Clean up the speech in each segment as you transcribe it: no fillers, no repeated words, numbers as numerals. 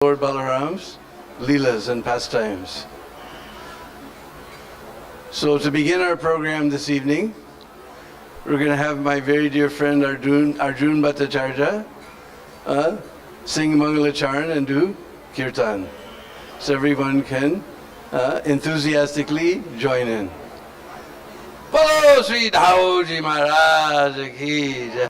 Lord Balaram's Leelas and pastimes. So to begin our program this evening, we're going to have my very dear friend Arjun Bhattacharya sing Mangalacharan and do Kirtan. So everyone can enthusiastically join in. Bolo Sri Dhaoji Maharaj ki jai.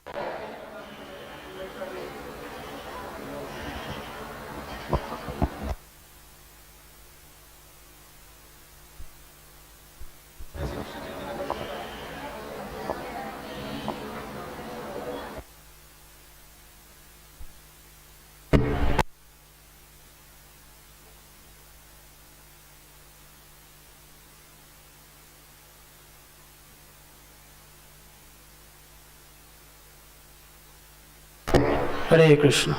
Hare Krishna.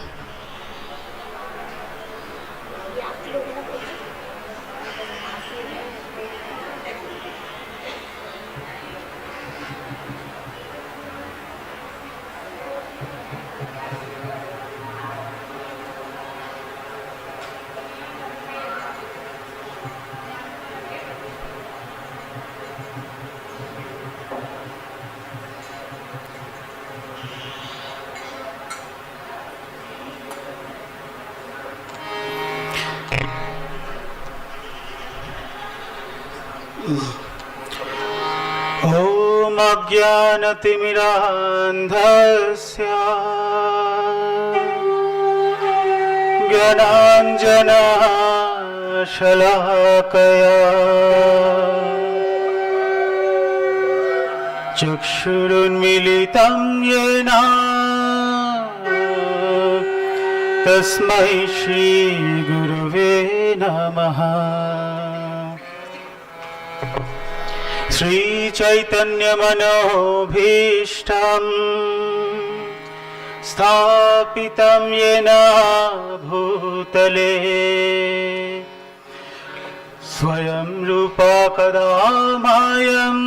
Om Ajnanatimidandhasya Gyananjana Shalakaya Chakshurunmilitam Yena Tasmai Shri Gurave Namaha. Sri Chaitanya Manobhishtam Sthapitam Yena Bhutale Swayam Rupa Kadamayam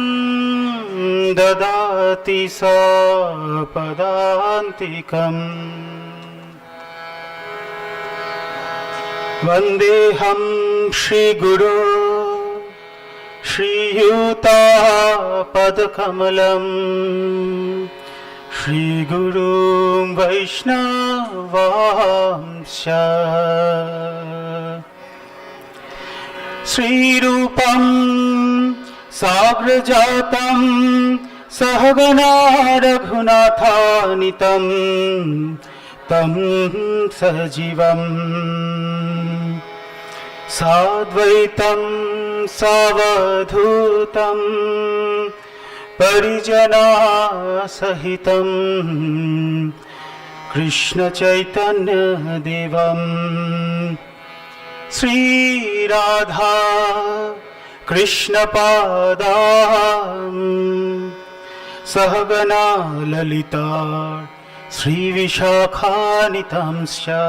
Dadati Sapadantikam Vandeham Shri Guru Shri Yuta Padakamalam Shri Guru Vaishnavamsha Sri Rupam Sagrajatam Sahagana Raghunathanitam Tam Sajivam Sadvaitam Savadhutam Parijana Sahitam Krishna Chaitanya Devam Sri Radha Krishna Padam Sahagana Lalita Sri Vishakhanitamsya.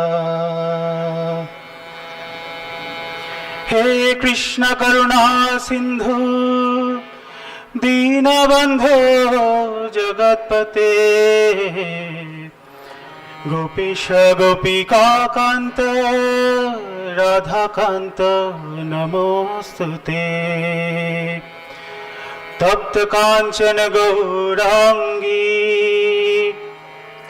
He Krishna Karuna Sindhu Deena Bandhu Jagatpate Gopisha Gopika Kanta Radha Kanta Namostute Tapta Kanchana Gaurangi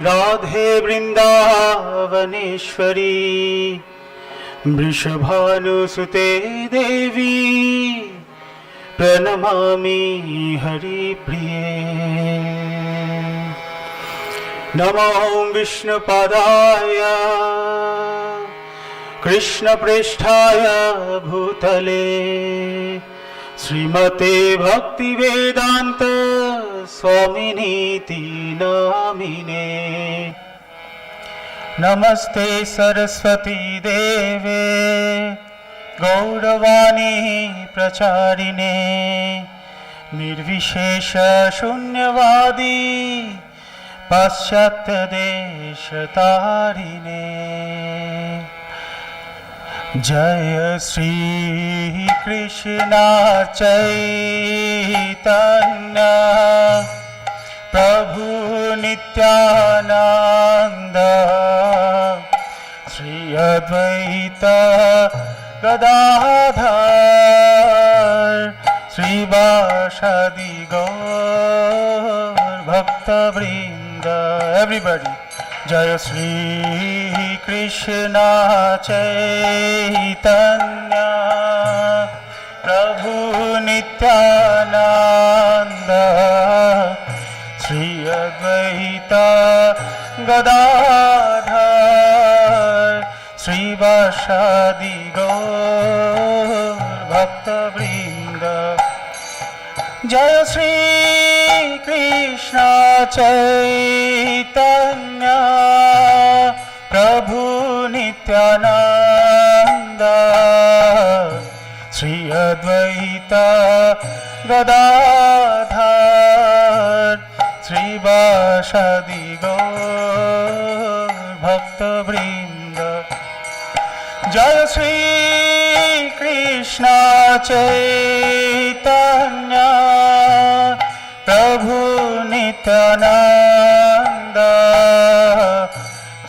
Radhe Vrindavaneshwari Vrishabhanusute Devi Pranamami Hari Priye. Namo Vishnu Padaya Krishna Presthaya Bhutale Srimate Bhakti Vedanta Swaminiti Namine. Namaste Saraswati Deve Gauravani Pracharine Nirvishesha Shunyavadi Paschatya Deshatarine. Jaya Sri Krishna Chaitanya Prabhu Nityananda Shri Advaita Gadadhar Srivasadi Gaur Bhakta Vrinda. Everybody. Jaya Shri Krishna Chaitanya Prabhu Nityananda Shri Advaita Gadadhar Srivasadi Gaur Bhakta Vrinda. Jaya Shri Krishna Chaitanya Prabhu Nityananda Shri Advaita Gadadhar Srivasadi Gaur Bhakta Vrinda. Jaya Shri Krishna Chaitanya Prabhu Nityananda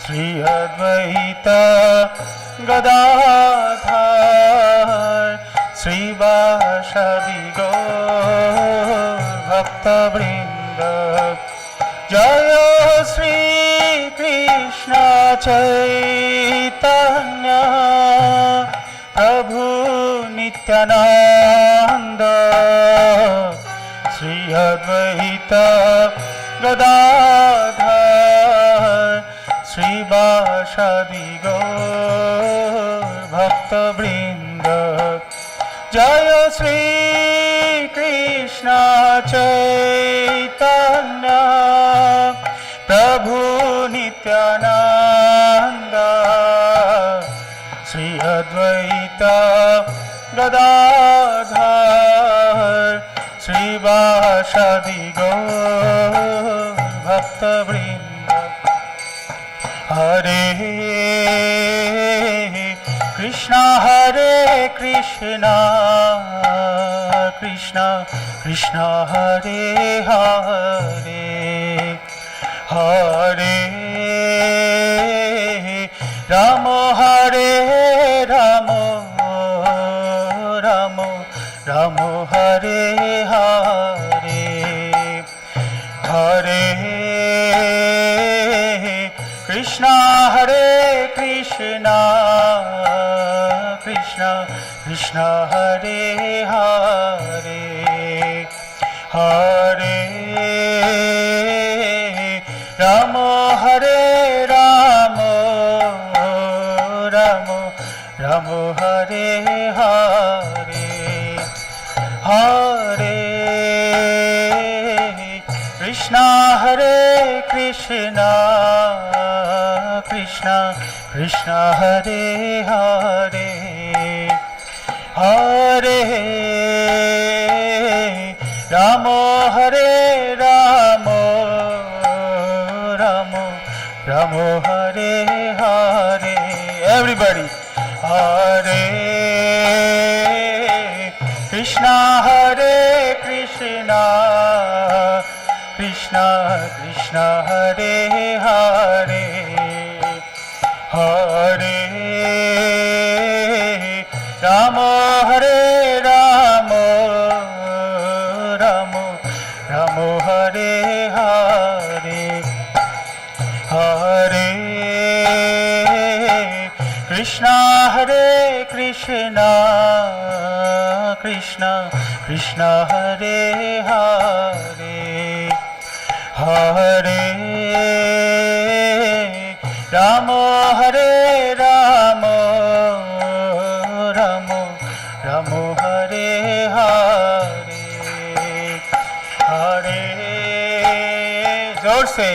Shri Advaita Gadadhar Srivasadi Gaur Bhakta Vrinda. Jaya Shri Krishna Chaitanya Prabhu Nityananda Shri Advaita Gadadhar Srivasadi Gaur Bhakta Vrinda. Jaya Shri Krishna Chaitanya Prabhu Nityananda Shri Advaita Gadadhar Srivasadi Gaur Bhakta Vrinda. Hare Krishna Krishna Krishna Hare Hare Hare Rama Hare Rama Rama Rama Hare Hare Hare Krishna Krishna Krishna Hare Hare Hare Rama Hare Rama Rama Rama Hare Hare Hare Krishna Krishna Krishna Hare Hare Hare Rama Hare Rama Rama Rama Hare Hare. Everybody. Hare Krishna Krishna Krishna Hare Hare Hare Rama Hare Rama Rama Rama Hare Hare Hare Krishna Krishna Krishna Hare Hare Hare Rama Hare Rama Rama Rama Hare Hare Hare जोर से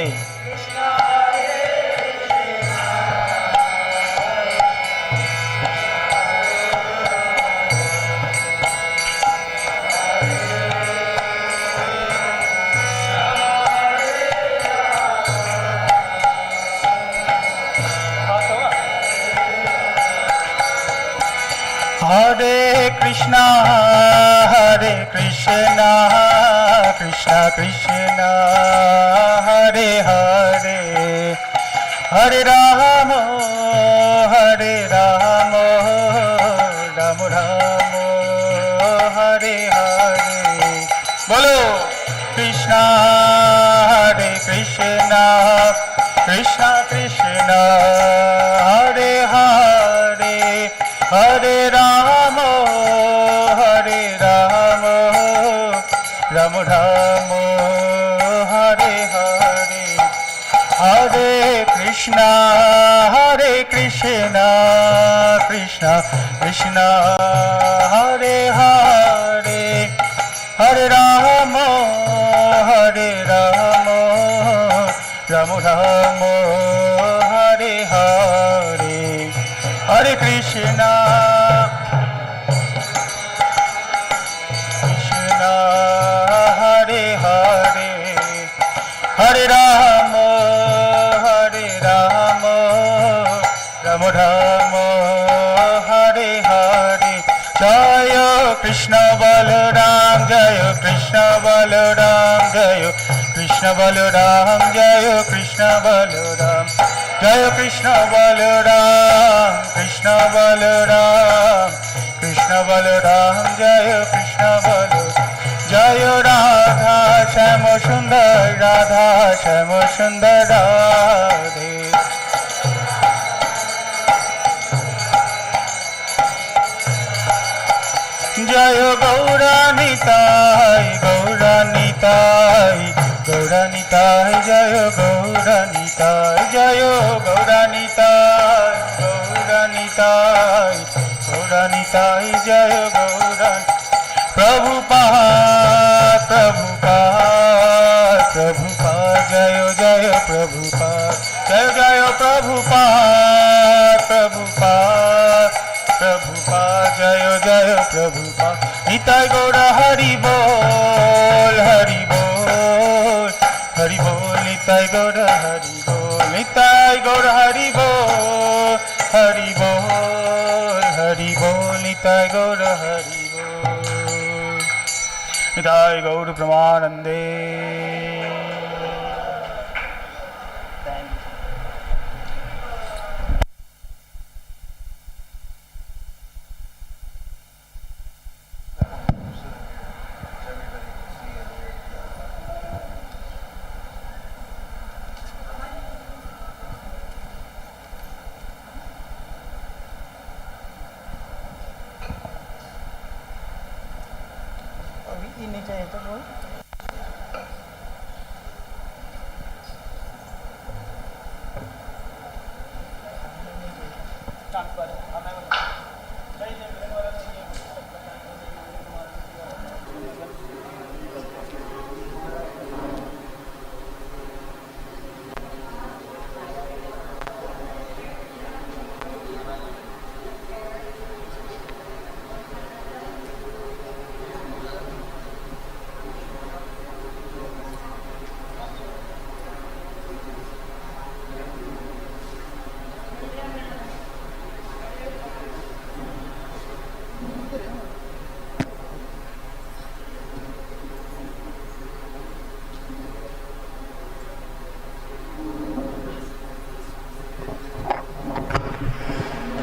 Hare Krishna Krishna Krishna Hare Hare Hare Rama Ram Ram Hare Hare. Bolo Krishna Hare Krishna, Krishna Krishna Hare Hare, Hare Rama Hare Rama, Ram Ram Hare Hare. Hare Krishna Krishna Krishna Hare Hare, Hare Rama Ram Ram Hare Hare. Hare Krishna Krishna Hare Hare, Hare Rama Ram Ram Hare Hare. Jaya Krishna Balaram, Jaya Krishna Balaram, Jaya Krishna Balaram, Jaya Krishna Balaram, Jaya Krishna Balaram, Krishna Balaram, Krishna Balaram, Jaya Krishna Balaram. Jaya Radha Shama Sundar, Radha Shama Sundar Radhe. Jaya Gauranitai, Gauranitai, Gauranitai, Jaya Gauranitai, Jaya Gauranitai, Gauranitai, Gauranitai, Jaya Gauranitai. Prabhupada, Prabhupada, Prabhupada, Jaya Jaya Prabhupada, Jaya Jaya Prabhupada, Prabhupada, Prabhupada, Jaya Jaya Prabhupada. Nitai Gaura Hari Bol, Hari Bol, Hari Bol, Nitai Gaura Hari Bol, Nitai Gaura Hari Bol, Hari Bol, Hari Bol, Nitai Gaura Hari Bol. Nitai Gaura Pramanande. नीचे है तो बोल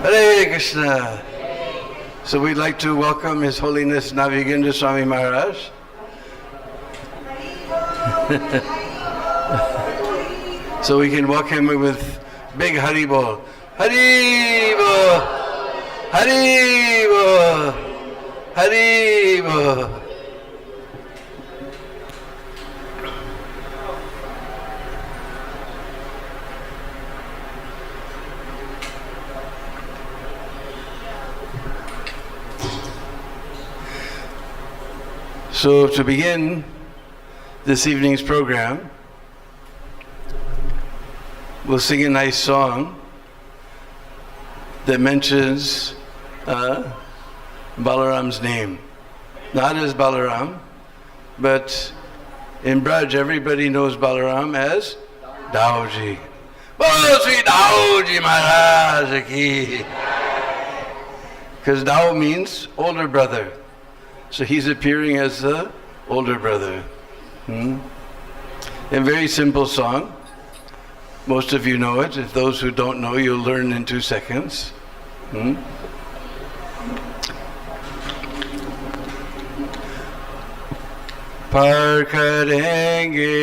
Hare Krishna. So we'd like to welcome His Holiness Navigendra Swami Maharaj. So we can welcome him with big Haribol. Haribol! Haribol! Haribol! So to begin this evening's program, we'll sing a nice song that mentions Balaram's name. Not as Balaram, but in Braj everybody knows Balaram as Dauji. Bolo Sri Dauji Maharaj ki. Because Dao means older brother. So he's appearing as the older brother. A very simple song. Most of you know it. If those who don't know, you'll learn in 2 seconds. पार करेंगे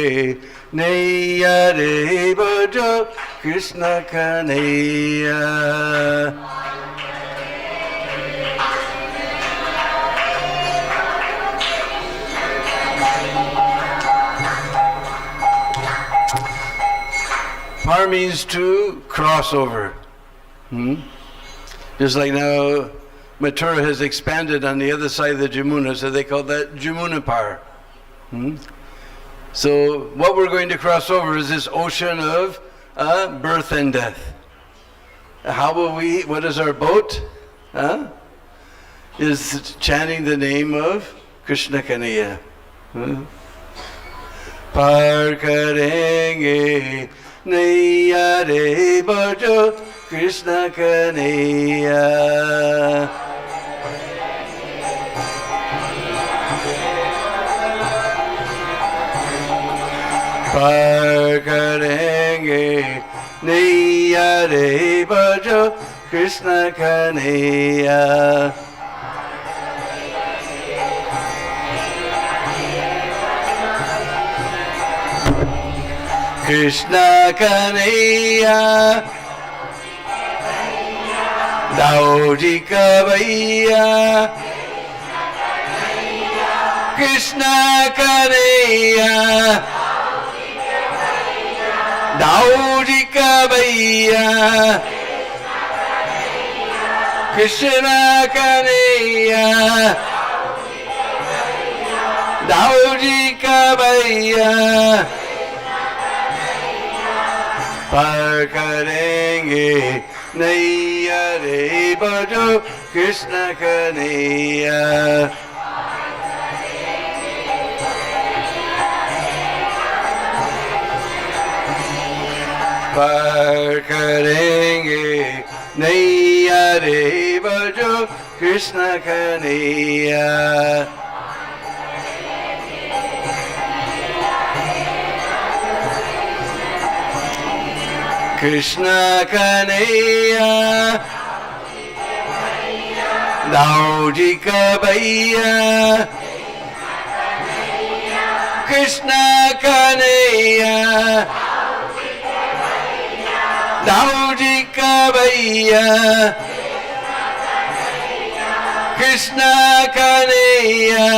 नैया रे बजो Krishna Kanhaiya. Par means to cross over. Just like now, Mathura has expanded on the other side of the Jamuna, so they call that Jamuna Par. So what we're going to cross over is this ocean of birth and death. How will we, what is our boat? Is chanting the name of Krishna Kanhaiya. Par karenge naiya re bajo Krishna Kanhaiya. Par karenge naiya re bajo Krishna Kanhaiya. Krishna Kanhaiya Dauji Kavaiya Krishna Kanhaiya Dauji Kavaiya Krishna Kanhaiya Dauji Kavaiya. पार करेंगे नैया रे बजो कृष्ण कन्हैया. पार करेंगे नैया रे बजो Krishna Kanhaiya. Krishna Kanhaiya Dauji Kavaiya Krishna Kanhaiya Dauji Kavaiya Krishna Kanhaiya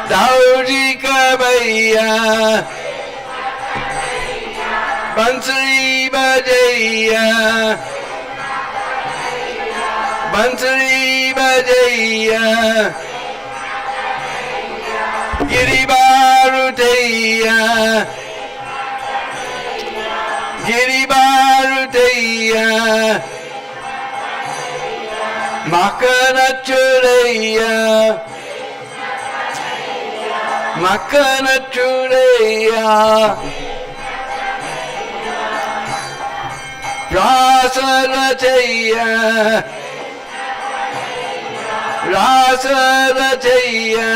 Dauji Kavaiya. Bansuri Bajaya Bansuri Bajaya Giri Barutaya Giri Barutaya Makanachuraya Makanachuraya Rasarajaya Rasarajaya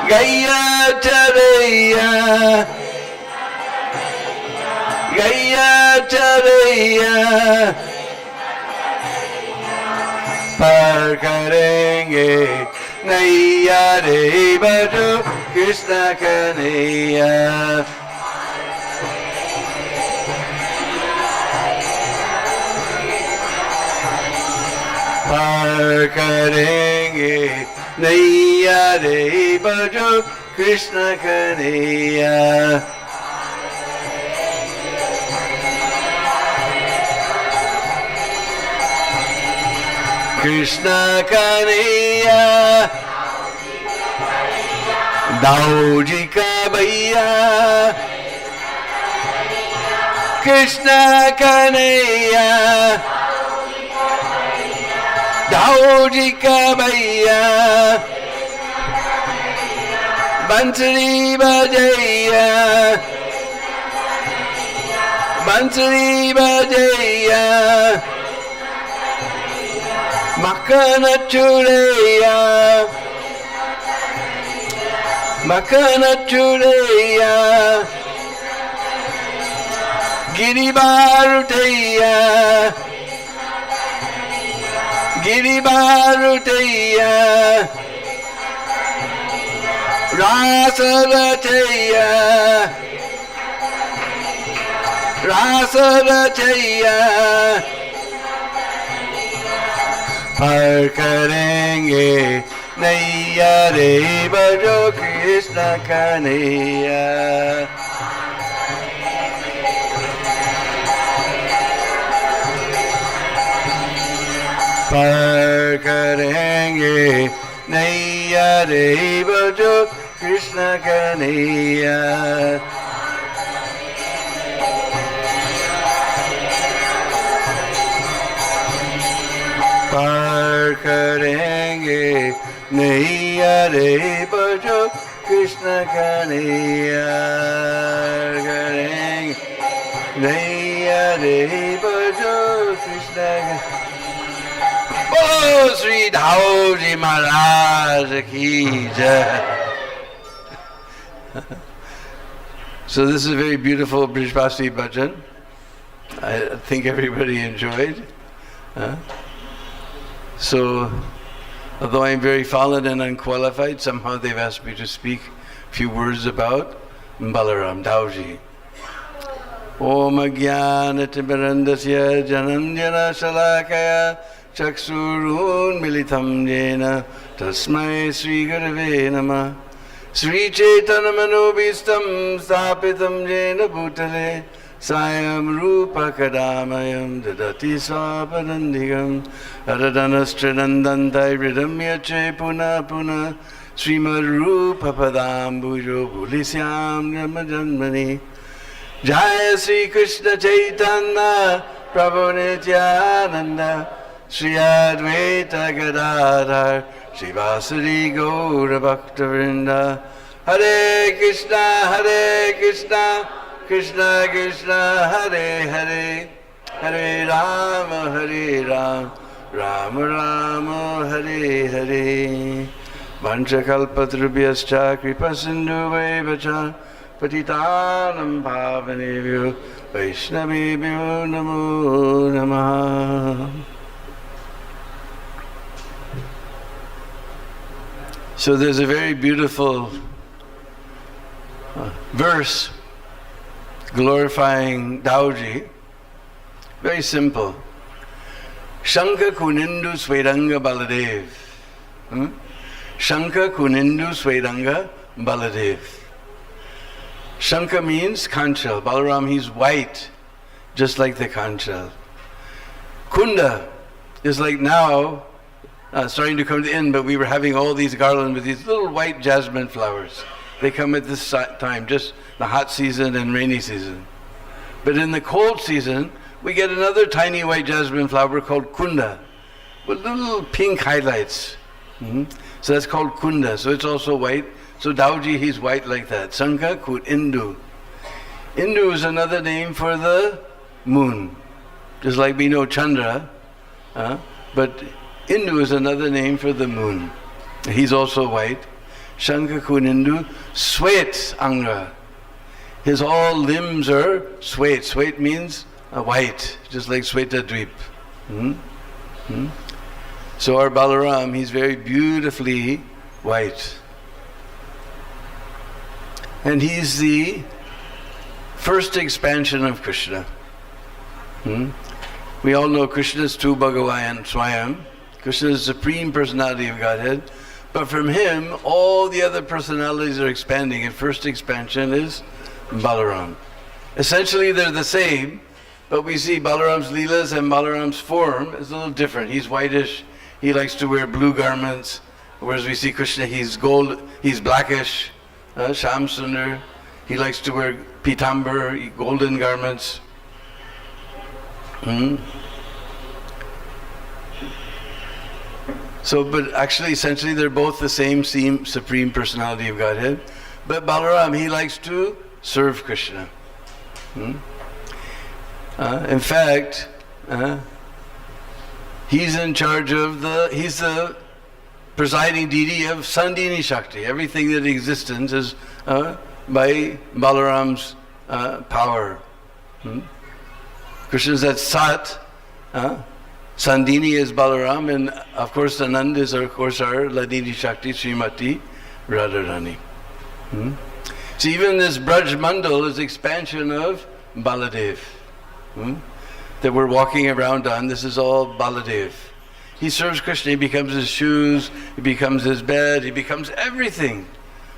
Gayacharaya Gayacharaya. Par karenge naiya re bajo Krishna Kanhaiya. पार करेंगे नैया रे बजो Krishna Kanhaiya. Krishna Kanhaiya Dauji Kanhaiya Krishna Kanhaiya Dauji Kavaiya Bansuri Bajaya Bansuri Bajaya Makanachuraya Makanachuraya Giri Barutaya Giribarutaya Rasarataya Rasarataya Par karenge Naiya re bajo Krishna kanaiya Par karenge Naiya re bajo Krishna kanaiya Par karenge Naiya re bajo Krishna kanaiya karenge Naiya re bajo Krishna kanaiya Oh, Sri Dhauji Maharaj ki jai. So this is a very beautiful Brijbasi bhajan. I think everybody enjoyed. So, although I'm very fallen and unqualified, somehow they've asked me to speak a few words about Balaram, Dhauji. Om Ajnanatimirandasya Jananjana Shalakaya Chaksurun Militam Jena Tasmai Sri Gurave Namah Sri Chaitanya Manobhistam Stapitam Jena Bhutale Sayam Rupa Kadamayam Dadati Swapadandigam Aradanastradandantai Ridamyache Puna Puna Srimad Rupa Padambujo Bulisyam Jamajanmani Jaya Sri Krishna Chaitanya Prabhu Nityananda Shri Advaita Gadadhar Shri Vasari Gaura Bhakta-vrinda Hare Krishna Krishna Krishna Hare Hare Hare Rama Rama Rama Hare Hare Vanchakalpatrubhyascha Kripasindhuvaivacha Patitanam Pavanebhyo Vaishnavebhyo Namo Namaha. So there's a very beautiful verse glorifying Dhauji. Very simple. Shankha Kunindu Swairanga Baladev. Shankha Kunindu Swairanga Baladev. Shankha means conch shell. Balaram, he's white, just like the conch shell. Kunda is like now, starting to come to the end, but we were having all these garlands with these little white jasmine flowers. They come at this time, just the hot season and rainy season. But in the cold season, we get another tiny white jasmine flower called kunda, with little pink highlights. So that's called kunda, so it's also white. So Dhauji, he's white like that. Sankha Kut Indu. Indu is another name for the moon. Just like we know Chandra, but Indu is another name for the moon. He's also white. Shankha Kut Indu. Swet Anga. His all limbs are swet. Swet means white, just like Swetadvip. So our Balaram, he's very beautifully white. And he's the first expansion of Krishna. We all know Krishna is Tu Bhagavan Swayam. Krishna is the Supreme Personality of Godhead. But from him, all the other personalities are expanding. And first expansion is Balaram. Essentially, they're the same, but we see Balaram's Leelas and Balaram's form is a little different. He's whitish. He likes to wear blue garments, whereas we see Krishna, he's blackish. Sham Sundar, he likes to wear pitambar, golden garments. So, but actually, essentially, they're both the same Supreme Personality of Godhead. But Balaram, he likes to serve Krishna. In fact, he's in charge of he's the presiding deity of Sandhini Shakti. Everything that existence is by Balaram's power. Krishna is that Sat. Sandini is Balaram, and of course Anand is of course our Ladini Shakti Srimati Radharani. So even this Braj Mandal is expansion of Baladev. That we're walking around on, this is all Baladev. He serves Krishna, he becomes his shoes, he becomes his bed, he becomes everything.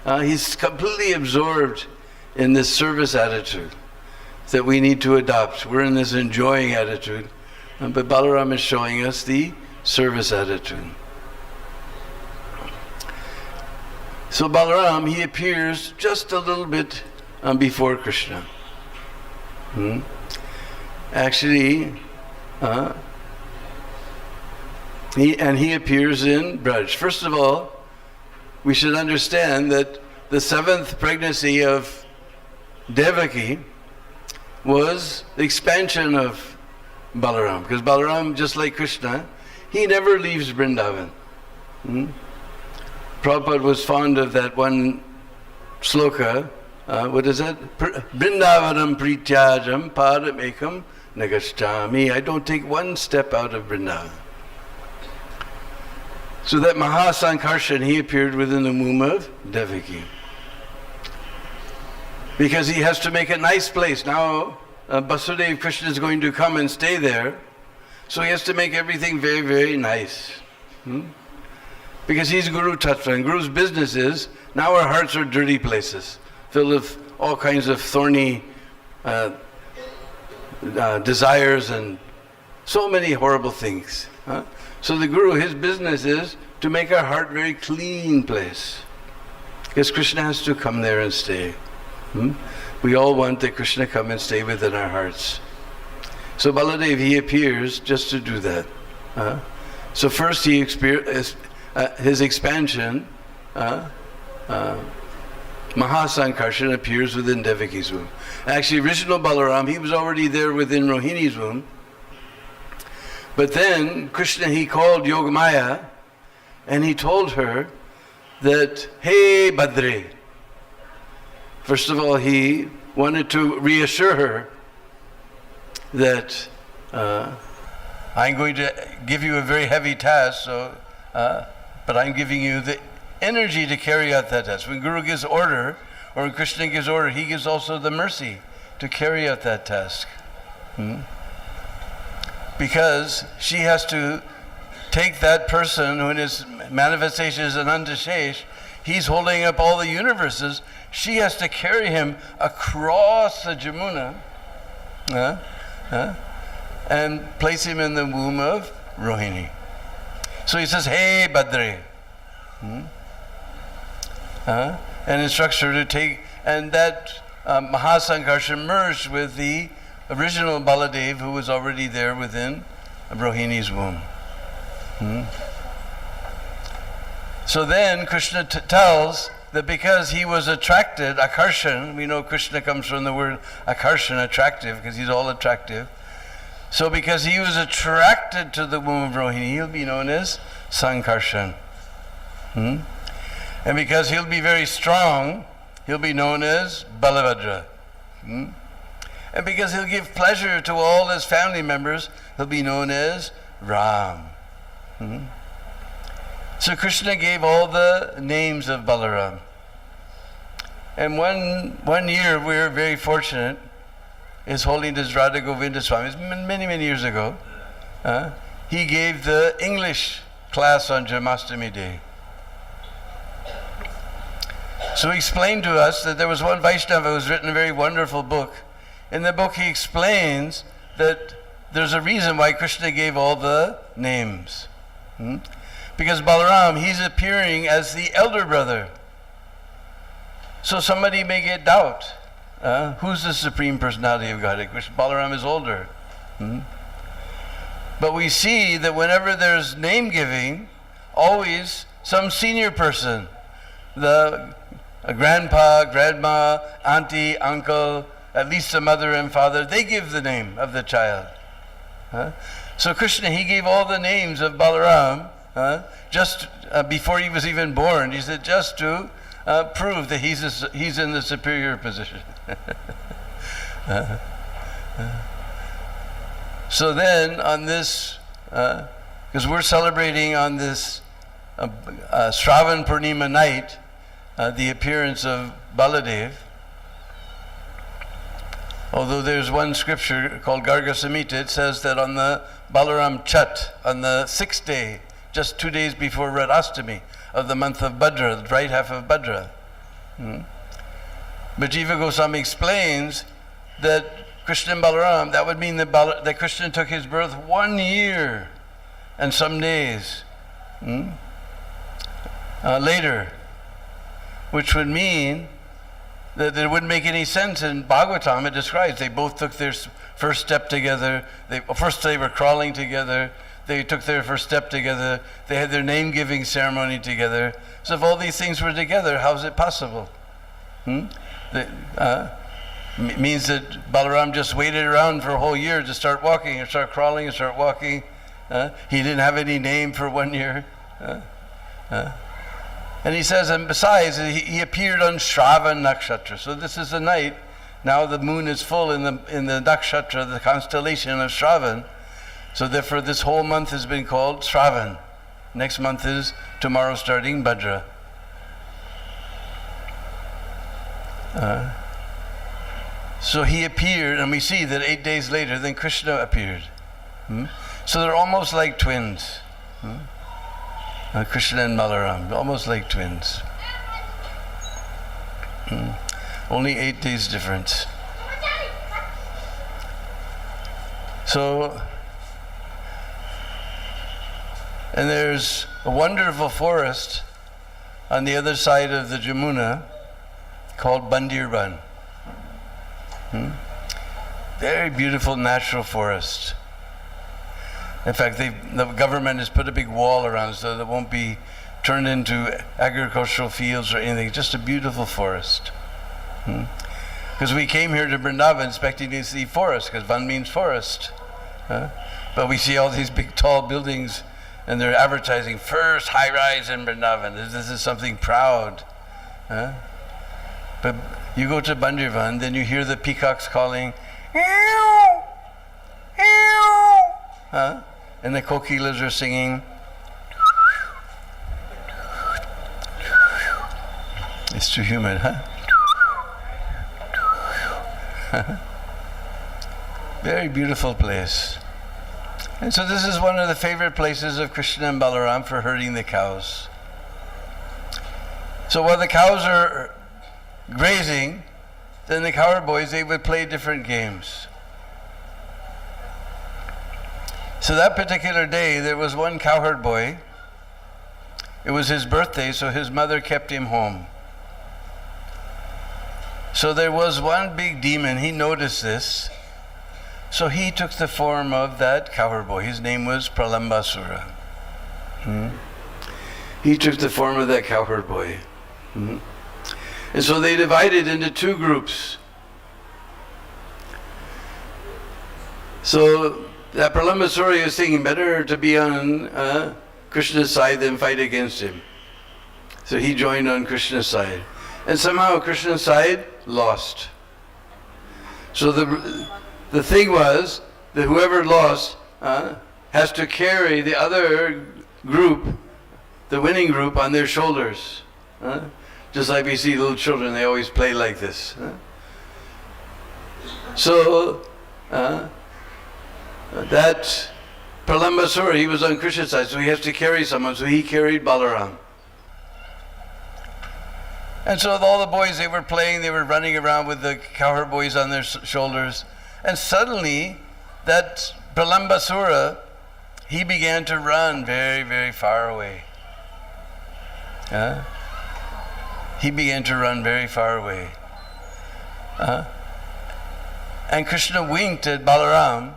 He's completely absorbed in this service attitude that we need to adopt. We're in this enjoying attitude, but Balaram is showing us the service attitude. So Balaram, he appears just a little bit before Krishna. Actually, he appears in Braj. First of all, we should understand that the 7th pregnancy of Devaki was the expansion of Balaram. Because Balaram, just like Krishna, he never leaves Vrindavan. Prabhupada was fond of that one sloka. What is it? Vrindavanam prityajam padam ekam nagashchami. I don't take one step out of Vrindavan. So that Mahasankarshan, he appeared within the womb of Devaki. Because he has to make a nice place. Now, Vasudeva Krishna is going to come and stay there. So he has to make everything very, very nice. Because he's Guru Tattva, and Guru's business is, now our hearts are dirty places, filled with all kinds of thorny desires and so many horrible things. So the Guru, his business is to make our heart very clean place. Because Krishna has to come there and stay. We all want that Krishna come and stay within our hearts. So Baladev, he appears just to do that. So first he his expansion, Mahasankarshan appears within Devaki's womb. Actually, original Balaram, he was already there within Rohini's womb. But then Krishna, he called Yogamaya and he told her that, hey Badre. First of all, he wanted to reassure her that I'm going to give you a very heavy task, but I'm giving you the energy to carry out that task. When Guru gives order, or when Krishna gives order, he gives also the mercy to carry out that task. Because she has to take that person who in his manifestation is Ananta Shesh, he's holding up all the universes, she has to carry him across the Jamuna and place him in the womb of Rohini. So he says, hey Badri, and instructs her to take, and that Mahasankarshan merged with the original Baladev who was already there within Rohini's womb. So then Krishna tells that because he was attracted, Akarshan, we know Krishna comes from the word Akarshan, attractive, because he's all attractive. So because he was attracted to the womb of Rohini, he'll be known as Sankarshan. And because he'll be very strong, he'll be known as Balabhadra. And because he'll give pleasure to all his family members, he'll be known as Ram. So Krishna gave all the names of Balaram. And one year we were very fortunate, His Holiness Radha Govinda Swami, it's been many, many years ago, he gave the English class on Janmashtami Day. So he explained to us that there was one Vaishnava who's written a very wonderful book. In the book he explains that there's a reason why Krishna gave all the names. Because Balaram, he's appearing as the elder brother. So somebody may get doubt. Who's the Supreme Personality of Godhead? Balaram is older. But we see that whenever there's name giving, always some senior person, the grandpa, grandma, auntie, uncle, at least the mother and father, they give the name of the child. So Krishna, he gave all the names of Balaram just before he was even born. He said just to prove that he's in the superior position. So then on this because we're celebrating on this Shravan Purnima night the appearance of Baladev. Although there's one scripture called Garga Samhita, it says that on the Balaram Chat, on the 6th day, just 2 days before Radhastami of the month of Bhadra, the right half of Bhadra. But Jiva Goswami explains that Krishna and Balaram, that would mean that Krishna took his birth 1 year and some days later, which would mean that it wouldn't make any sense. In Bhagavatam it describes they both took their first step together. First they were crawling together, they took their first step together, they had their name-giving ceremony together. So if all these things were together, how is it possible? Means that Balaram just waited around for a whole year to start walking or start crawling or start walking. He didn't have any name for 1 year. And he says, and besides, he appeared on Shravan Nakshatra. So this is the night. Now the moon is full in the Nakshatra, the constellation of Shravan. So therefore this whole month has been called Shravan. Next month is tomorrow starting Bhadra. So he appeared, and we see that 8 days later, then Krishna appeared. So they're almost like twins. Krishna and Balaram, almost like twins. Only 8 days difference. So, and there's a wonderful forest on the other side of the Jamuna called Bandirban. Very beautiful natural forest. In fact, the government has put a big wall around so that it won't be turned into agricultural fields or anything. Just a beautiful forest. Because we came here to Vrindavan expecting to see forest, because Van means forest. But we see all these big tall buildings and they're advertising first high-rise in Vrindavan. This is something proud. But you go to Bandirvan, then you hear the peacocks calling, "Eew! Eew!" And the kokilas are singing. It's too humid, huh? Very beautiful place. And so this is one of the favorite places of Krishna and Balaram for herding the cows. So while the cows are grazing, then the cowherd boys, they would play different games. So that particular day, there was one cowherd boy. It was his birthday, so his mother kept him home. So there was one big demon, he noticed this. So he took the form of that cowherd boy. His name was Pralambasura. He took the form of that cowherd boy. And so they divided into two groups. So that Pralambasura was thinking better to be on Krishna's side than fight against him. So he joined on Krishna's side. And somehow Krishna's side lost. So the thing was that whoever lost has to carry the other group, the winning group, on their shoulders. Just like we see little children, they always play like this. So that Pralambasura, he was on Krishna's side, so he has to carry someone, so he carried Balaram. And so all the boys, they were playing, they were running around with the cowherd boys on their shoulders. And suddenly, that Pralambasura, he began to run very, very far away. He began to run very far away. And Krishna winked at Balaram.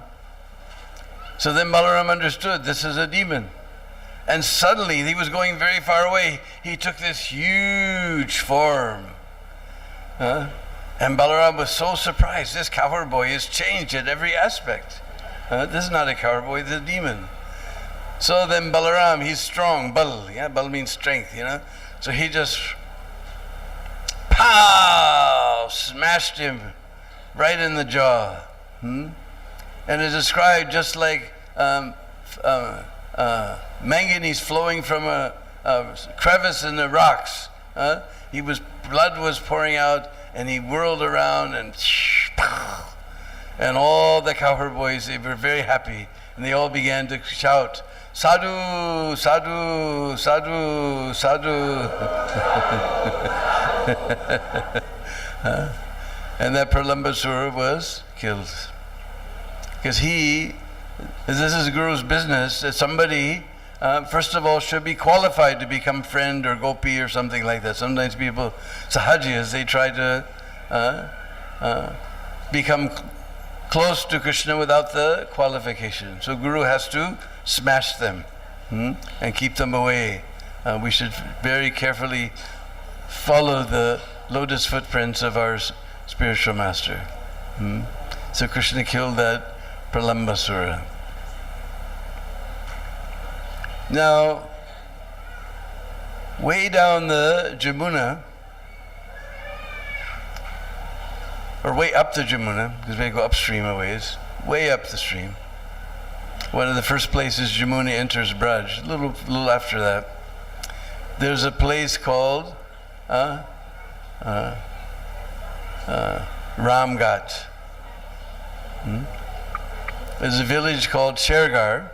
So then Balaram understood, this is a demon. And suddenly, he was going very far away. He took this huge form. And Balaram was so surprised. This cowherd boy has changed at every aspect. This is not a cowherd boy, this is a demon. So then Balaram, he's strong. Bal, Bal means strength, So he just, pow, smashed him right in the jaw. And it's described just like manganese flowing from a crevice in the rocks. Blood was pouring out, and he whirled around, and all the cowherd boys, they were very happy, and they all began to shout, "Sadhu, sadhu, sadhu, sadhu." And that Pralambasura was killed. Because this is Guru's business, that somebody, first of all, should be qualified to become friend or gopi or something like that. Sometimes people, sahajiyas, they try to become close to Krishna without the qualification. So Guru has to smash them and keep them away. We should very carefully follow the lotus footprints of our spiritual master. So Krishna killed that Pralambasura. Now, way down the Jamuna, or way up the Jamuna, because we go upstream a ways, way up the stream. One of the first places Jamuna enters Braj, a little after that. There's a place called Ramghat. There's a village called Shergar.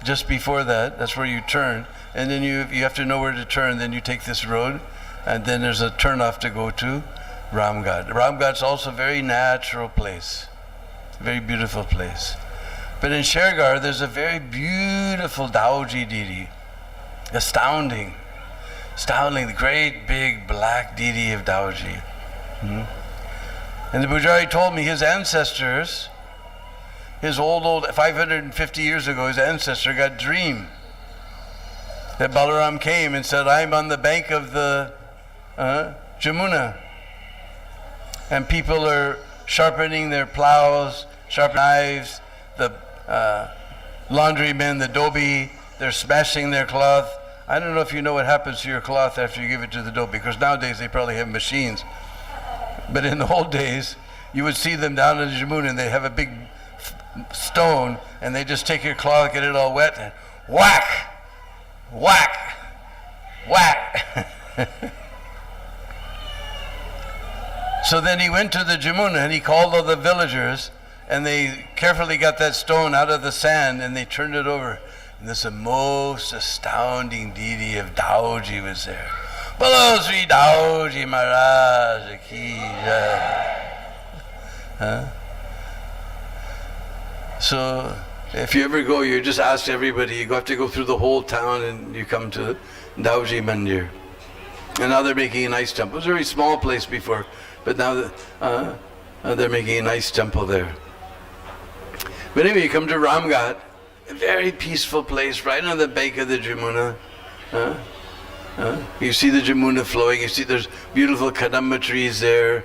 Just before that, that's where you turn, and then you have to know where to turn. Then you take this road, and then there's a turnoff to go to Ramghat. Ramghat's also a very natural place, a very beautiful place. But in Shergar, there's a very beautiful Dauji deity, astounding, the great big black deity of Dauji. And the Pujari told me his ancestors, his old 550 years ago, his ancestor got a dream that Balaram came and said, "I'm on the bank of the Jamuna, and people are sharpening their plows, sharpening knives, the laundrymen, the dhobi, they're smashing their cloth." I don't know if you know what happens to your cloth after you give it to the dhobi, because nowadays they probably have machines. But in the old days, you would see them down in the Jamuna, and they have a big stone, and they just take your cloth, get it all wet, and whack, whack, whack. So then he went to the Jamuna, and he called all the villagers, and they carefully got that stone out of the sand, and they turned it over. And this most astounding deity of Dauji was there. Bolo Sri Dauji Maharaj ki jai. So if you ever go, you just ask everybody, you have to go through the whole town and you come to Dauji Mandir. And now they're making a nice temple. It was a very small place before, but now they're making a nice temple there. But anyway, you come to Ramghat, a very peaceful place right on the bank of the Jamuna. You see the Jamuna flowing, you see there's beautiful kadamba trees there.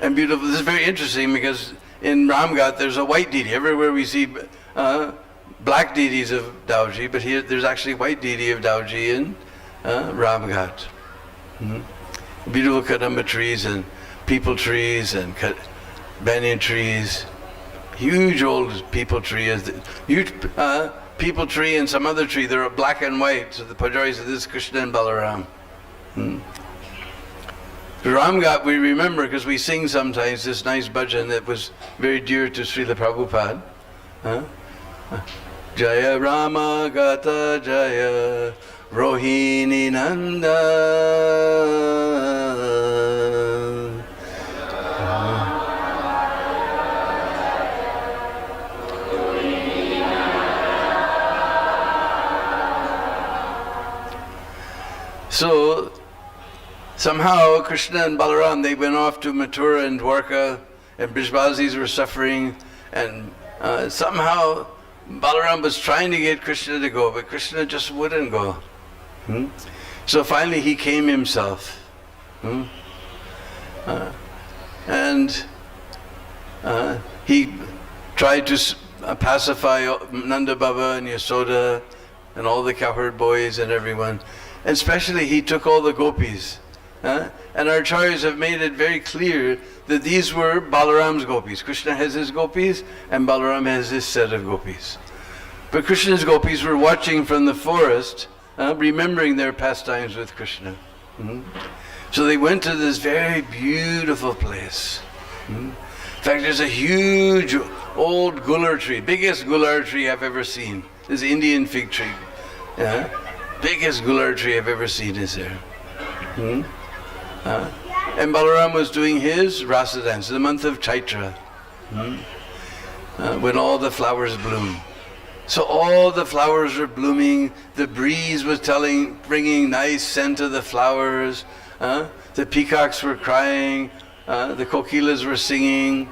And beautiful, this is very interesting because in Ramghat there's a white deity. Everywhere we see black deities of Dauji, but here there's actually white deity of Dauji in Ramghat. Beautiful kadamba trees and peepal trees and banyan trees. Huge old peepal tree, huge peepal tree and some other tree. They're black and white. So the Pujaris said, "This is Krishna and Balaram." Ramghat we remember because we sing sometimes this nice bhajan that was very dear to Srila Prabhupada. Jaya Rama Gata Jaya Rohini Nanda. So somehow Krishna and Balaram, they went off to Mathura and Dwarka, and Brishbasis were suffering, and somehow Balaram was trying to get Krishna to go, but Krishna just wouldn't go. So finally he came himself. And he tried to pacify Nanda Baba and Yasoda and all the cowherd boys and everyone. And especially he took all the gopis. And our acharyas have made it very clear that these were Balaram's gopis. Krishna has his gopis and Balaram has his set of gopis. But Krishna's gopis were watching from the forest, remembering their pastimes with Krishna. So they went to this very beautiful place. In fact, there's a huge old gular tree, biggest gular tree I've ever seen. This Indian fig tree. Biggest gular tree I've ever seen is there. And Balaram was doing his rasa dance in the month of Chaitra, when all the flowers bloom. So all the flowers were blooming. The breeze was bringing nice scent of the flowers. The peacocks were crying. The kokilas were singing.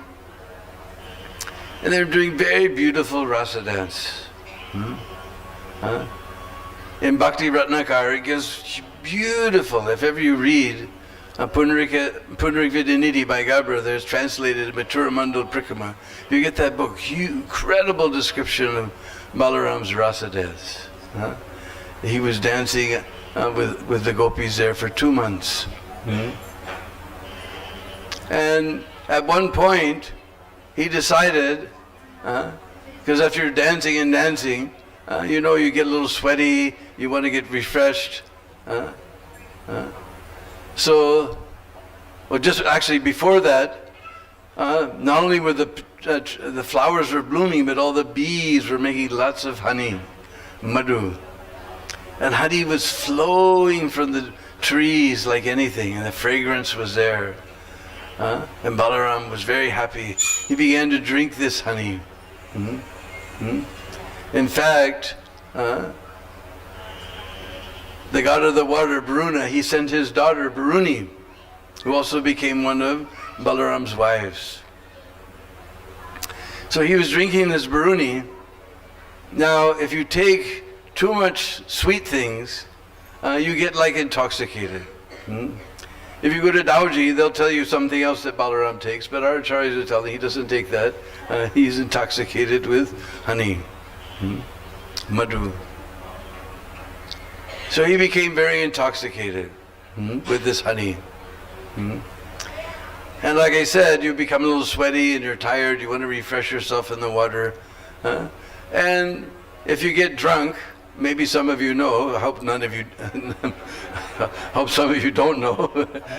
And they were doing very beautiful rasa dance. In Bhakti Ratnakar, it gives beautiful, if ever you read Pundarik Vidyanidhi by Gabra, there's translated Mathura Mandal Prikama. You get that book, incredible description of Balaram's rasa dance. He was dancing with the gopis there for 2 months. And at one point, he decided, because after you're dancing and dancing, you get a little sweaty, you want to get refreshed. So, just actually before that, not only were the flowers were blooming, but all the bees were making lots of honey, madhu. And honey was flowing from the trees like anything, and the fragrance was there. And Balaram was very happy. He began to drink this honey. In fact, the god of the water, Varuna, he sent his daughter, Baruni, who also became one of Balaram's wives. So he was drinking this Baruni. Now, if you take too much sweet things, you get like intoxicated. If you go to Dauji, they'll tell you something else that Balaram takes, but our acharyas will tell you he doesn't take that. He's intoxicated with honey, madhu. So he became very intoxicated with this honey. And like I said, you become a little sweaty and you're tired, you want to refresh yourself in the water. And if you get drunk, maybe some of you know, I hope none of you, hope some of you don't know.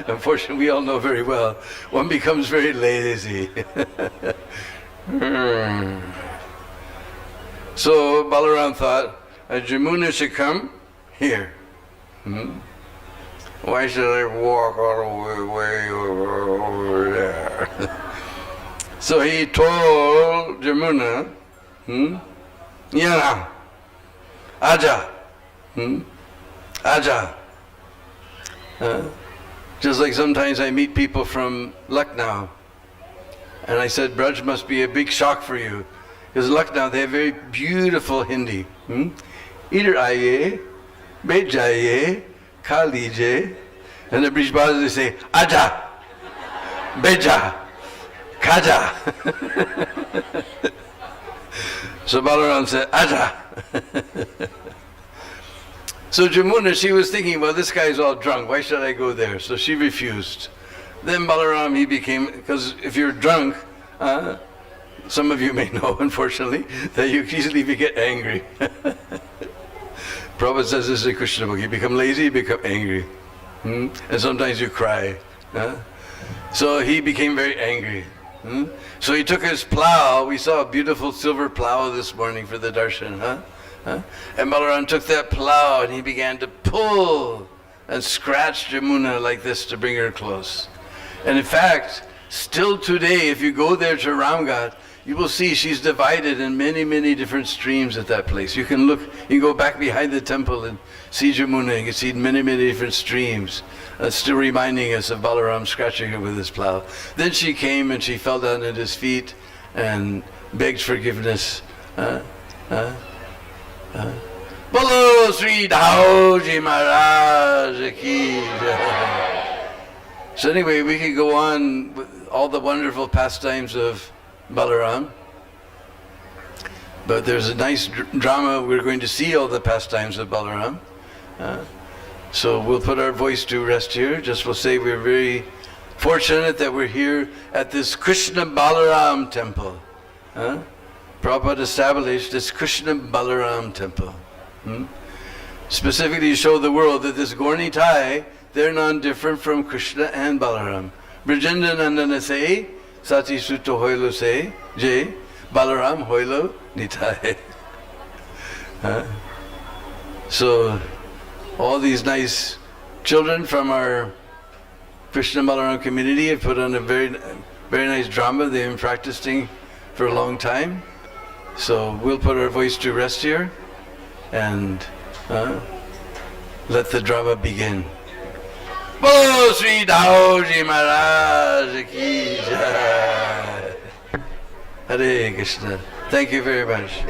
Unfortunately, we all know very well. One becomes very lazy. So Balaram thought, Jamuna should come here. Why should I walk all the way over there? So he told Jamuna, Yana, Aja, Aja. Just like sometimes I meet people from Lucknow, and I said, Braj must be a big shock for you. Because Lucknow, they have very beautiful Hindi. Either aye, bet jaiye, kha lijiye, and the Brijbaz, they say, Aja, beja, khaja. So Balaram said, Aja. So Jamuna, she was thinking, well, this guy's all drunk, why should I go there? So she refused. Then Balaram, he became, because if you're drunk, some of you may know, unfortunately, that you easily get angry. Prabhupada says this is a Krishna book. You become lazy, you become angry. And sometimes you cry. So he became very angry. So he took his plow. We saw a beautiful silver plow this morning for the darshan. And Balaram took that plow and he began to pull and scratch Jamuna like this to bring her close. And in fact, still today, if you go there to Ramghat, you will see she's divided in many, many different streams at that place. You can look, you can go back behind the temple and see Jamuna. You can see many, many different streams, still reminding us of Balaram scratching her with his plow. Then she came and she fell down at his feet and begged forgiveness. Bolo Sri Daoji Maharaj ki jai. So anyway, we could go on with all the wonderful pastimes of Balaram. But there's a nice drama. We're going to see all the pastimes of Balaram. So we'll put our voice to rest here. Just we'll say we're very fortunate that we're here at this Krishna Balaram temple. Prabhupada established this Krishna Balaram temple. Specifically to show the world that this Gaur Nitai, they're non-different from Krishna and Balaram. Brajendra Nandana se, Sati Sutta Hoilo se, Jay, Balaram Hoilo Nitai. So, all these nice children from our Krishna Balaram community have put on a very, very nice drama. They've been practicing for a long time. So we'll put our voice to rest here and let the drama begin. Bolo Sri Daoji Maharaj Ki Jai. Hare Krishna. Thank you very much.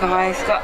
कहाँ है इसका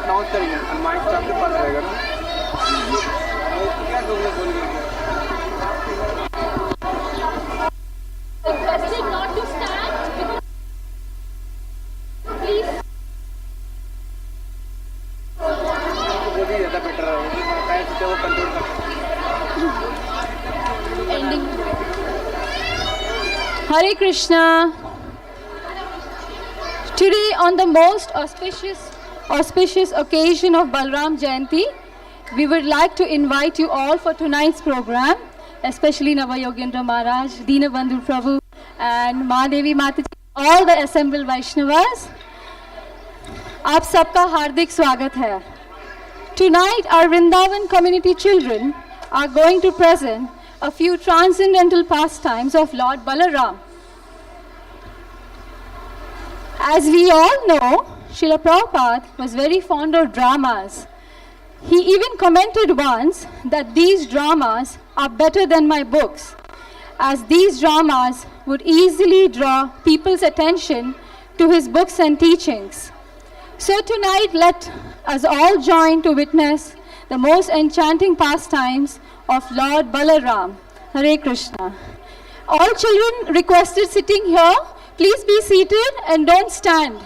announce करेंगे और mic तो आपके पास रहेगा ना। वो क्या लोग बोलेंगे Requesting not to stand because please. वो भी ज़्यादा बेटर है, वो पैर से वो कंट्रोल कर। Ending. Hare Krishna. Today, on the most auspicious occasion of Balaram Jayanti, we would like to invite you all for tonight's program, especially Navayogendra Maharaj, Deena Bandhu Prabhu, and Mahadevi Mataji, all the assembled Vaishnavas. आप सबका हार्दिक स्वागत है. Tonight, our Vrindavan community children are going to present a few transcendental pastimes of Lord Balaram. As we all know, Srila Prabhupada was very fond of dramas. He even commented once that these dramas are better than my books, as these dramas would easily draw people's attention to his books and teachings. So tonight, let us all join to witness the most enchanting pastimes of Lord Balaram. Hare Krishna. All children requested sitting here. Please be seated and don't stand.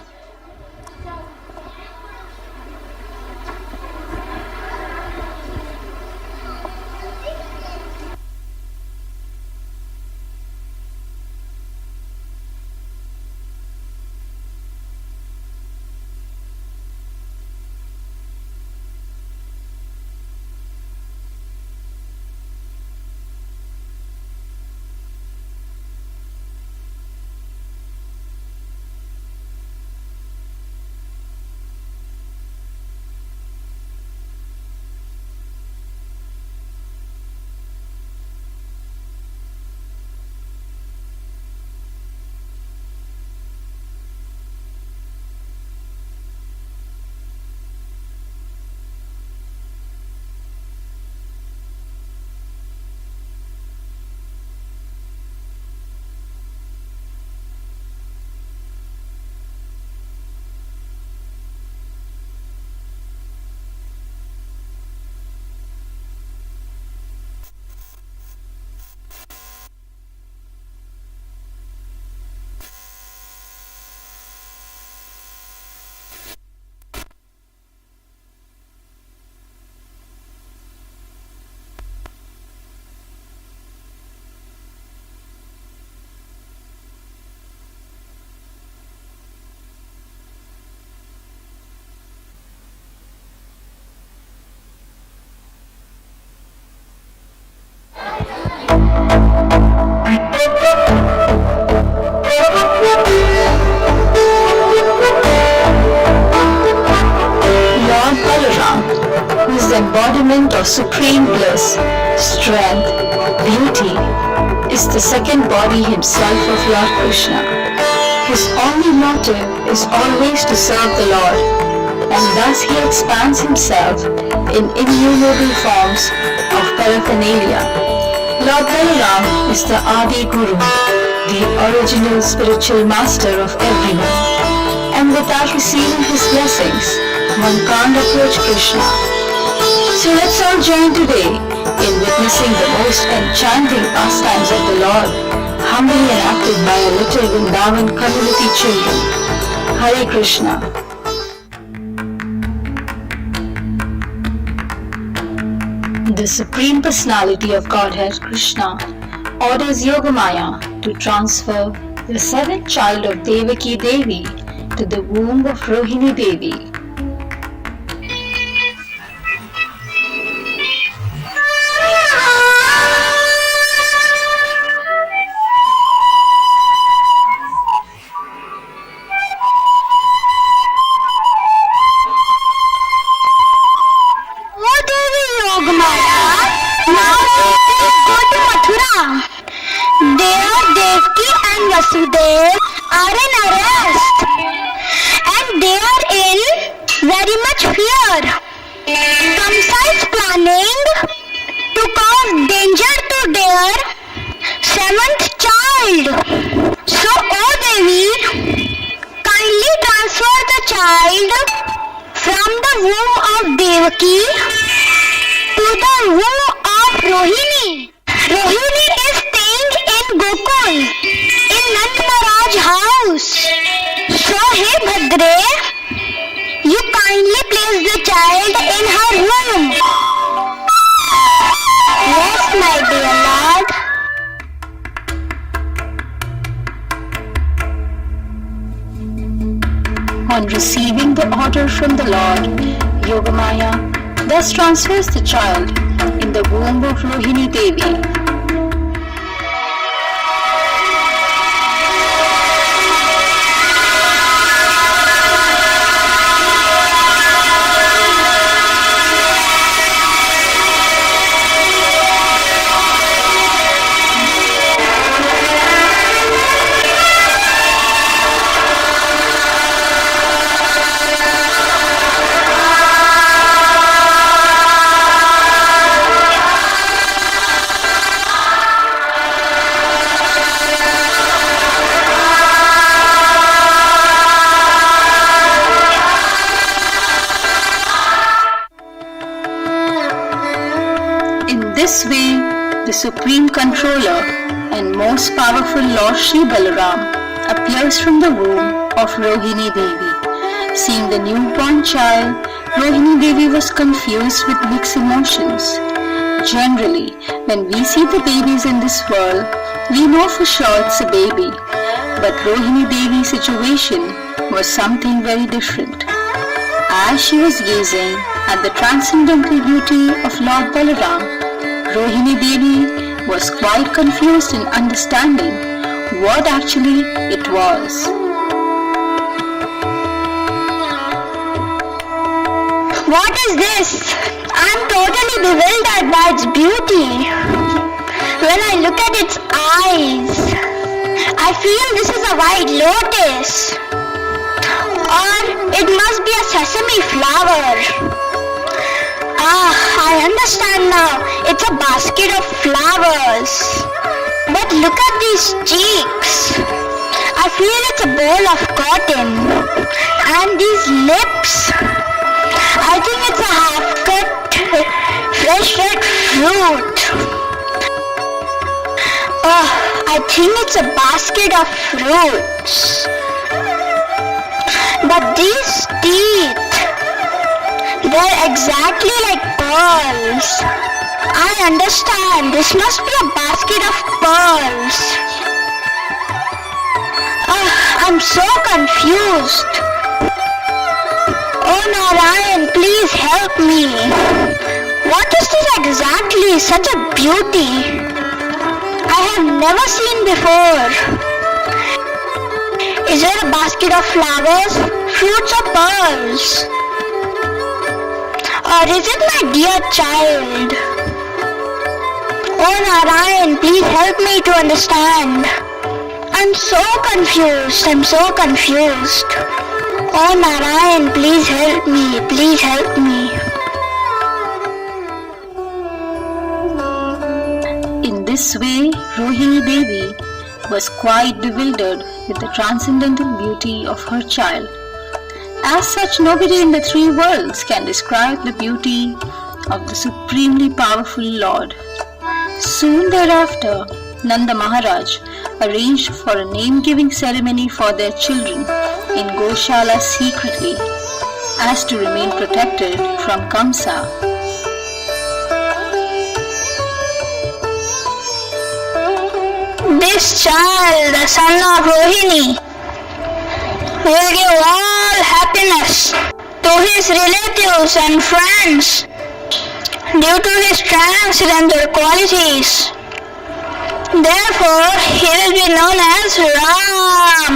embodiment of supreme bliss, strength, beauty, is the second body himself of Lord Krishna. His only motive is always to serve the Lord, and thus he expands himself in innumerable forms of paraphernalia. Lord Balaram is the Adi Guru, the original spiritual master of everyone, and without receiving his blessings, one can't approach Krishna. So let's all join today in witnessing the most enchanting pastimes of the Lord, humbly enacted by a little Vrindavan community children. Hare Krishna. The Supreme Personality of Godhead, Krishna, orders Yogamaya to transfer the seventh child of Devaki Devi to the womb of Rohini Devi. On receiving the order from the Lord, Yogamaya thus transfers the child in the womb of Rohini Devi. In this way, the Supreme Controller and most powerful Lord Sri Balaram appears from the womb of Rohini Devi. Seeing the newborn child, Rohini Devi was confused with mixed emotions. Generally, when we see the babies in this world, we know for sure it's a baby. But Rohini Devi's situation was something very different. As she was gazing at the transcendental beauty of Lord Balaram, Rohini Devi was quite confused in understanding what actually it was. What is this? I'm totally bewildered by its beauty. When I look at its eyes, I feel this is a white lotus. Or it must be a sesame flower. I understand now. It's a basket of flowers. But look at these cheeks. I feel it's a bowl of cotton. And these lips. I think it's a half-cut fresh red fruit. I think it's a basket of fruits. But these teeth, they're exactly like pearls. I understand. This must be a basket of pearls. I'm so confused. Oh Narayan, please help me. What is this exactly? Such a beauty. I have never seen before. Is there a basket of flowers, fruits or pearls? Or is it my dear child? Oh Narayan, please help me to understand. I'm so confused. Oh Narayan, please help me, please help me. In this way, Rohini Devi was quite bewildered with the transcendental beauty of her child. As such, nobody in the three worlds can describe the beauty of the supremely powerful Lord. Soon thereafter, Nanda Maharaj arranged for a name-giving ceremony for their children in Goshala secretly, as to remain protected from Kamsa. This child, the son of Rohini, will give all happiness to his relatives and friends due to his transcendental qualities. Therefore, he will be known as Ram.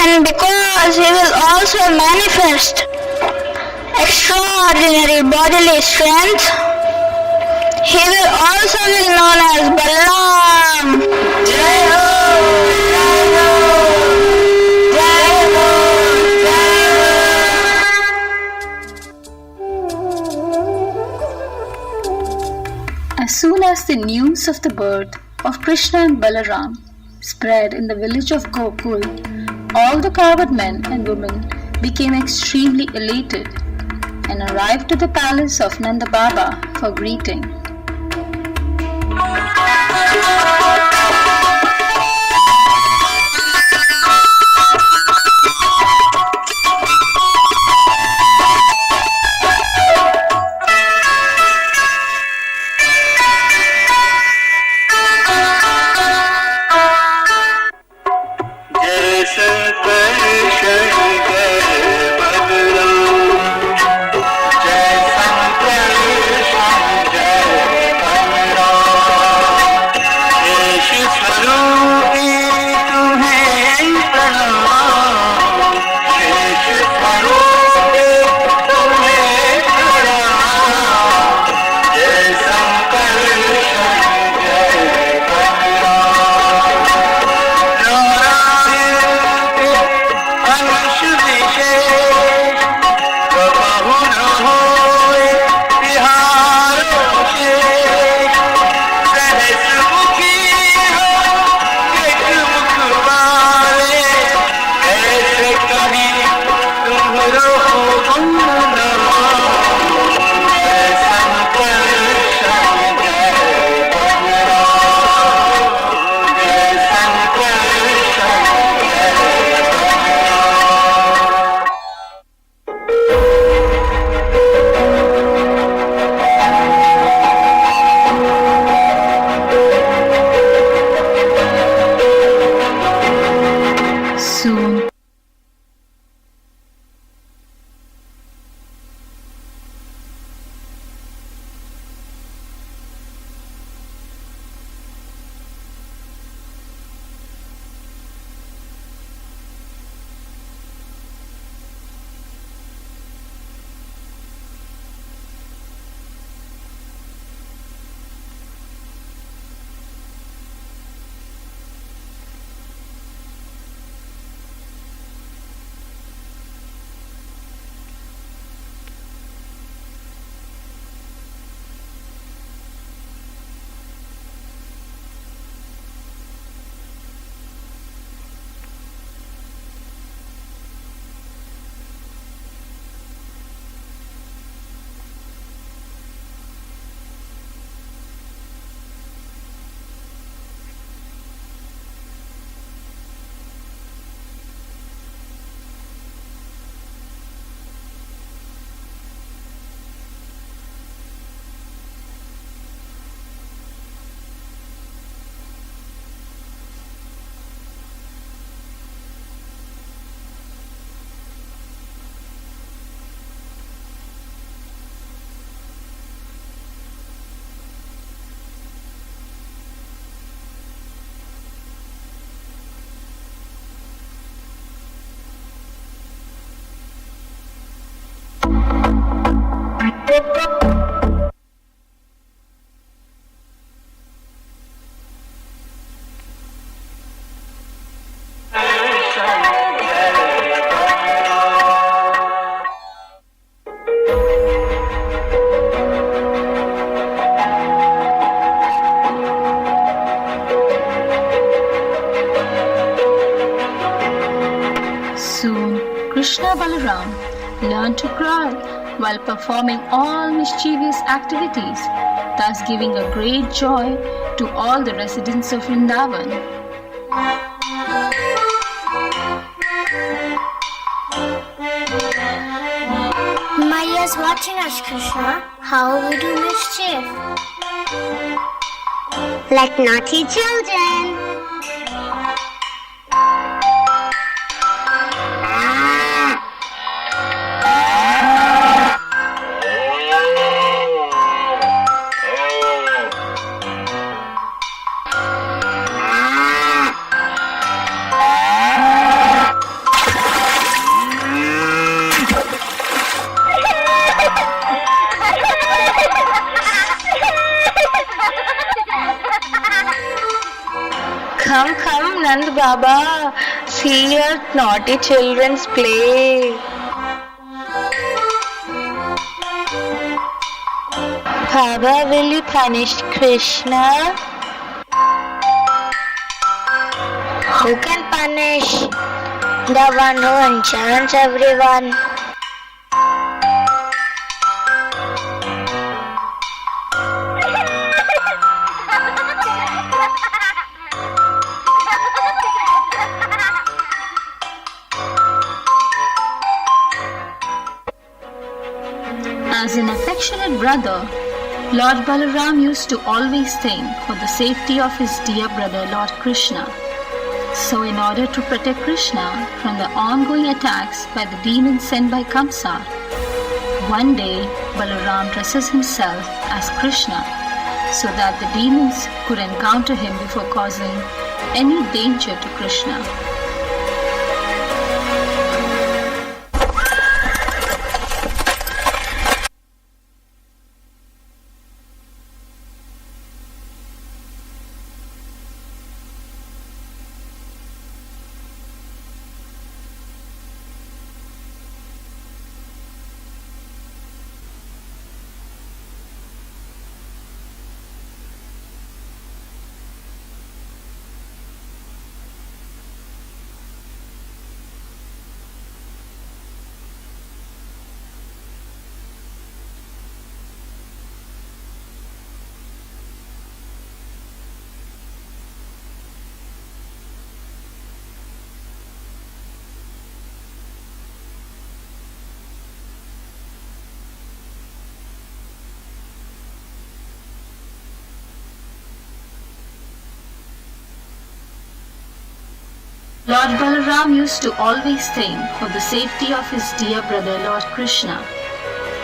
And because he will also manifest extraordinary bodily strength, he will also be known as Balaram. Jai Ho, Jai Ho, Jai Ho, Jai Ho. As soon as the news of the birth of Krishna and Balaram spread in the village of Gokul, all the cowherd men and women became extremely elated and arrived to the palace of Nanda Baba for greeting. Soon, Krishna Balaram learned to cry while performing all mischievous activities, thus giving a great joy to all the residents of Vrindavan. Maya's watching us, Krishna. How we do mischief? Like naughty children. Come, Nand Baba, see your naughty children's play. Baba, will you punish Krishna? Who can punish? The one who enchants everyone. As an affectionate brother, Lord Balaram used to always think for the safety of his dear brother Lord Krishna. So in order to protect Krishna from the ongoing attacks by the demons sent by Kamsa, one day Balaram dresses himself as Krishna so that the demons could encounter him before causing any danger to Krishna. Lord Balaram used to always think for the safety of his dear brother Lord Krishna.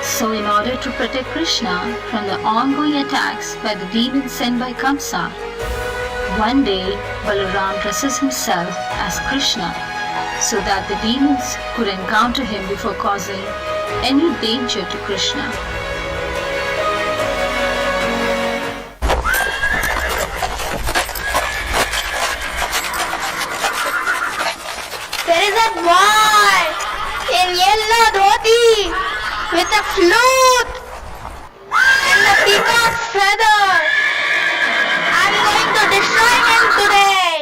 So in order to protect Krishna from the ongoing attacks by the demons sent by Kamsa, one day Balaram dresses himself as Krishna so that the demons could encounter him before causing any danger to Krishna. There is a boy in yellow dhoti with a flute and a peacock feather. I'm going to destroy him today.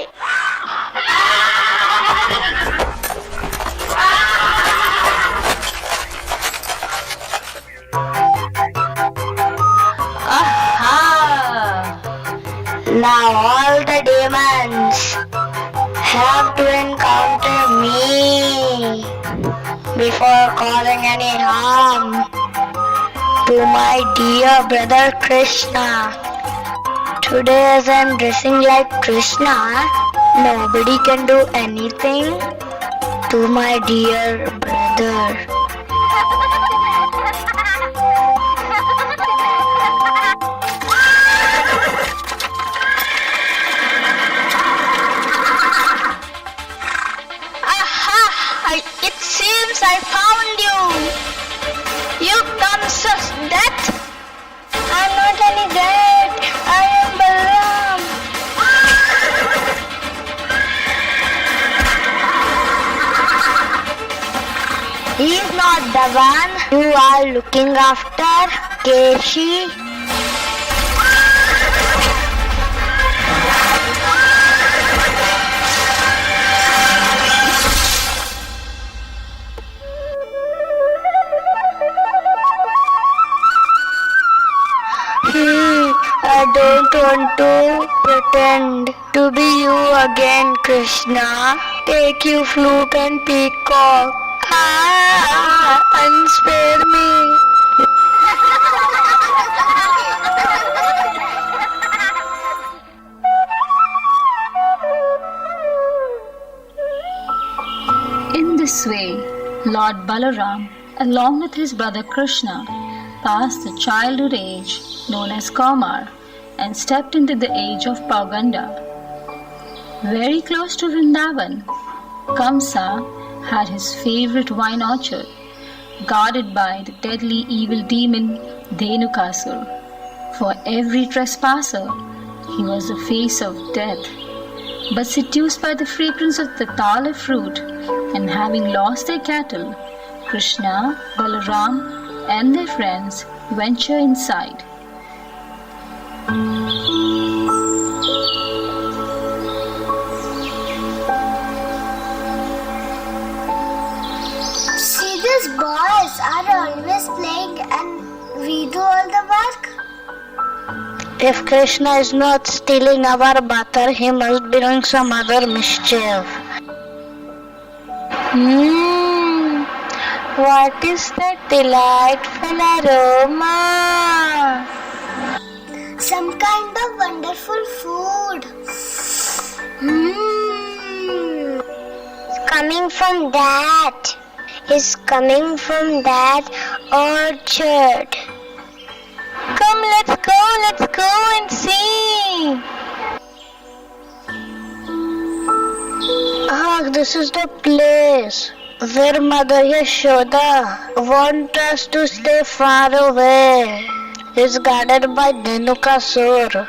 Aha! Now all the demons have to encounter me before causing any harm to my dear brother Krishna. Today as I'm dressing like Krishna, nobody can do anything to my dear brother. It seems I found you. You conscious death? I'm not any dead. I am Balaram. He's not the one you are looking after, Keshi. again, Krishna. Take you flute and peacock. And spare me. In this way, Lord Balaram, along with his brother Krishna, passed the childhood age known as Kamar and stepped into the age of Pauganda. Very close to Vrindavan, Kamsa had his favorite wine orchard, guarded by the deadly evil demon Dhenukasur. For every trespasser, he was the face of death. But seduced by the fragrance of the tala fruit and having lost their cattle, Krishna, Balaram, and their friends venture inside. See, these boys are always playing and we do all the work. If Krishna is not stealing our butter, he must be doing some other mischief. What is that delightful aroma? Some kind of wonderful food. Coming from that. Is coming from that orchard. Come, let's go and see. This is the place where Mother Yashoda wants us to stay far away. It's guarded by Dhenukasur.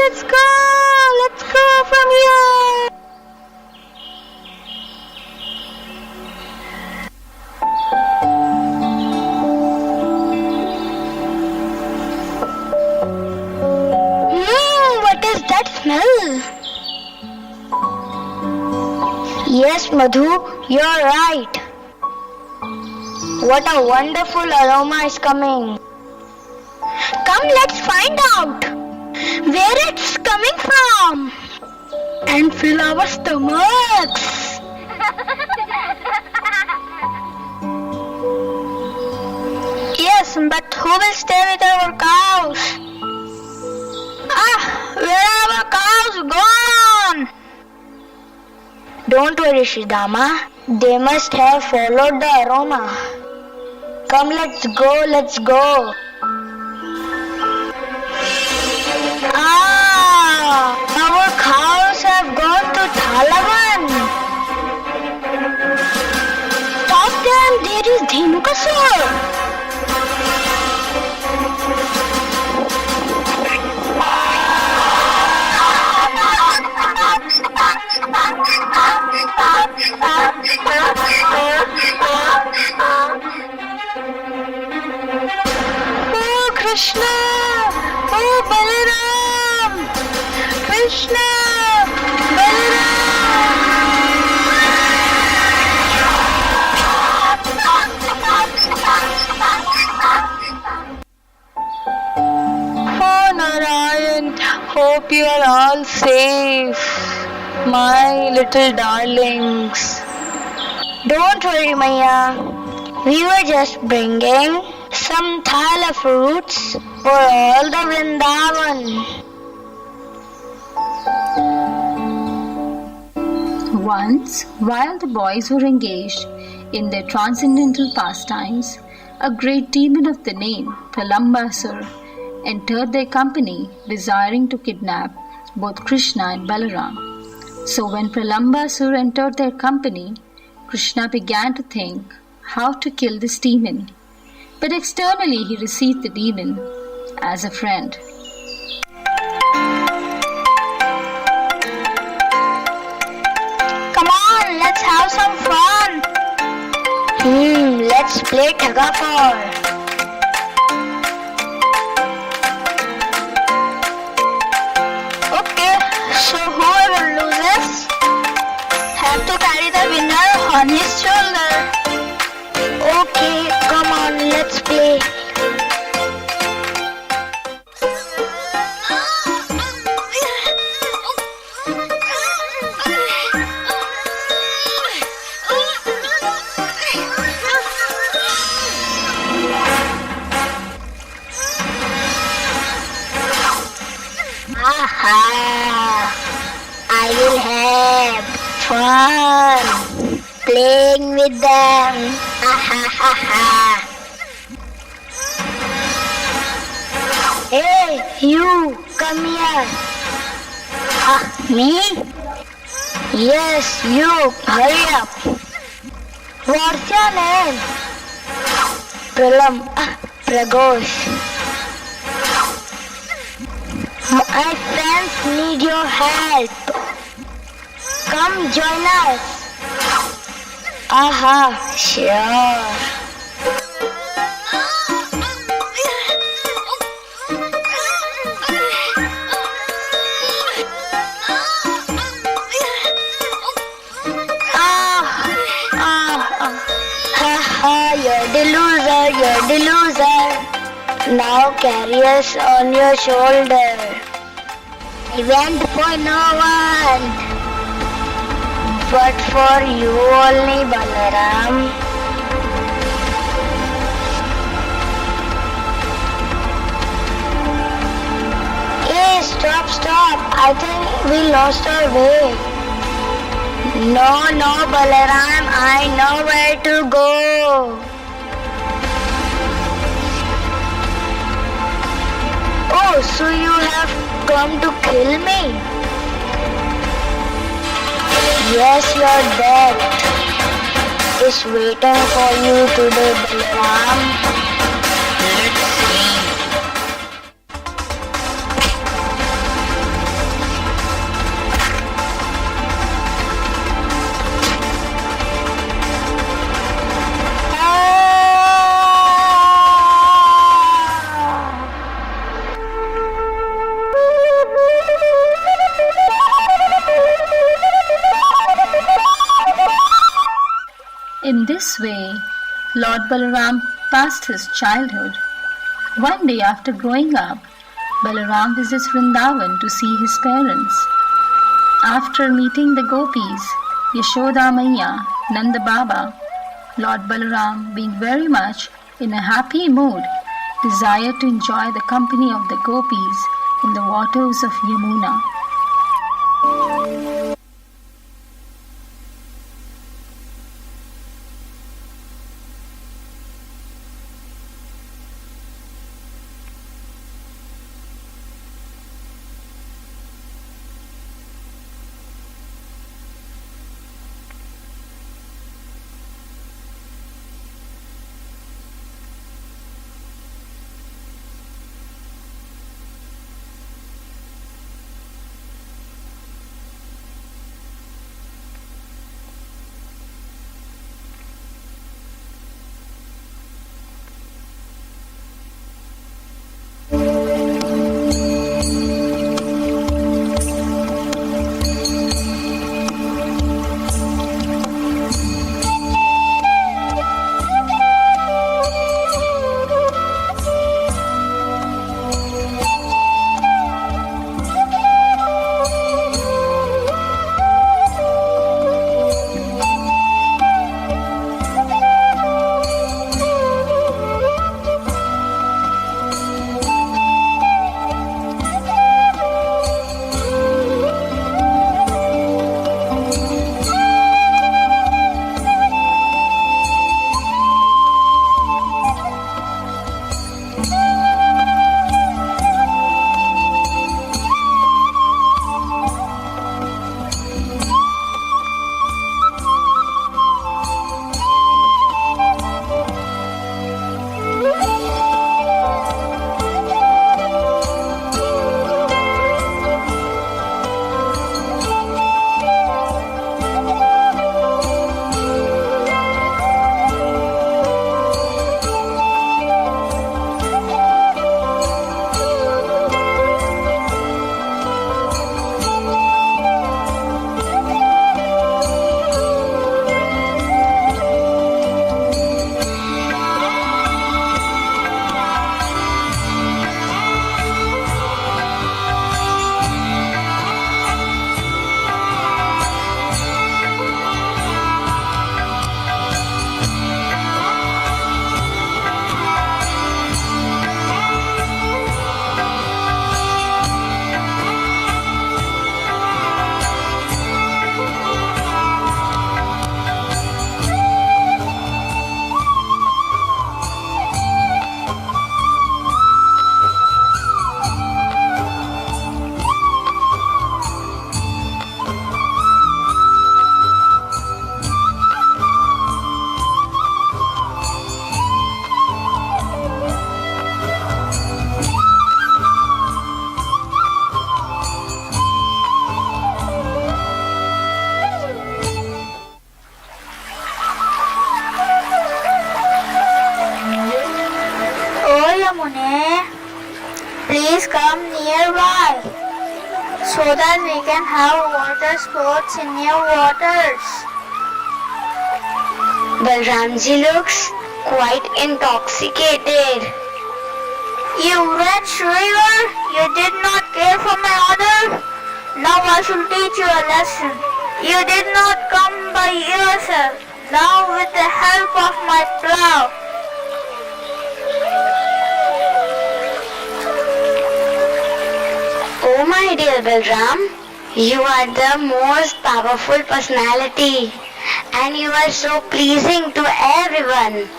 Let's go from here. What is that smell? Yes, Madhu, you're right. What a wonderful aroma is coming. Come, let's find out where it's coming from and fill our stomachs. Yes, but who will stay with our cows? Where are our cows gone? Don't worry, Shridama. They must have followed the aroma. Come, let's go. Our cows have gone to Thalavan. Stop them, there is Dhenukasur. Oh, Krishna! Oh, Balaram! Krishna! Oh, Narayan, hope you are all safe, my little darlings. Don't worry, Maya. We were just bringing some thala fruits for all the Vrindavan. Once, while the boys were engaged in their transcendental pastimes, a great demon of the name Pralambasur entered their company, desiring to kidnap both Krishna and Balaram. So when Pralambasur entered their company, Krishna began to think how to kill this demon. But externally he received the demon as a friend. Come on, let's have some fun. Let's play Tagafor. Okay, so whoever loses have to carry the winner on his shoulder. Okay. let's play. Aha! I will have fun playing with them. Aha! Hey, you, come here. Me? Yes, you, hurry up. What's your name? Pragosh. My friends need your help. Come join us. Aha, sure. You're the loser. Now carry us on your shoulder. I went for no one, but for you only, Balaram. Hey, stop. I think we lost our way. No, Balaram, I know where to go. Oh, so you have come to kill me? Yes, your death is waiting for you today, Balaram. Let's see. In this way, Lord Balaram passed his childhood. One day after growing up, Balaram visits Vrindavan to see his parents. After meeting the gopis, Yashoda Maiya, Nanda Baba, Lord Balaram, being very much in a happy mood, desired to enjoy the company of the gopis in the waters of Yamuna. Please come nearby so that we can have water sports in your waters. Balramji looks quite intoxicated. You wretch river, you did not care for my order. Now I shall teach you a lesson. You did not come by yourself. Now with the help of my plough. Oh my dear Balram, you are the most powerful personality and you are so pleasing to everyone.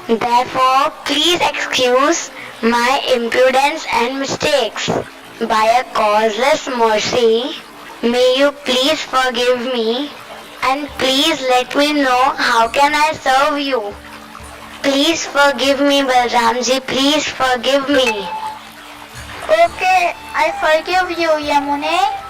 Therefore, please excuse my impudence and mistakes. By a causeless mercy, may you please forgive me and please let me know how can I serve you. Please forgive me, Balramji, please forgive me. Okay, I forgive you, Yamune.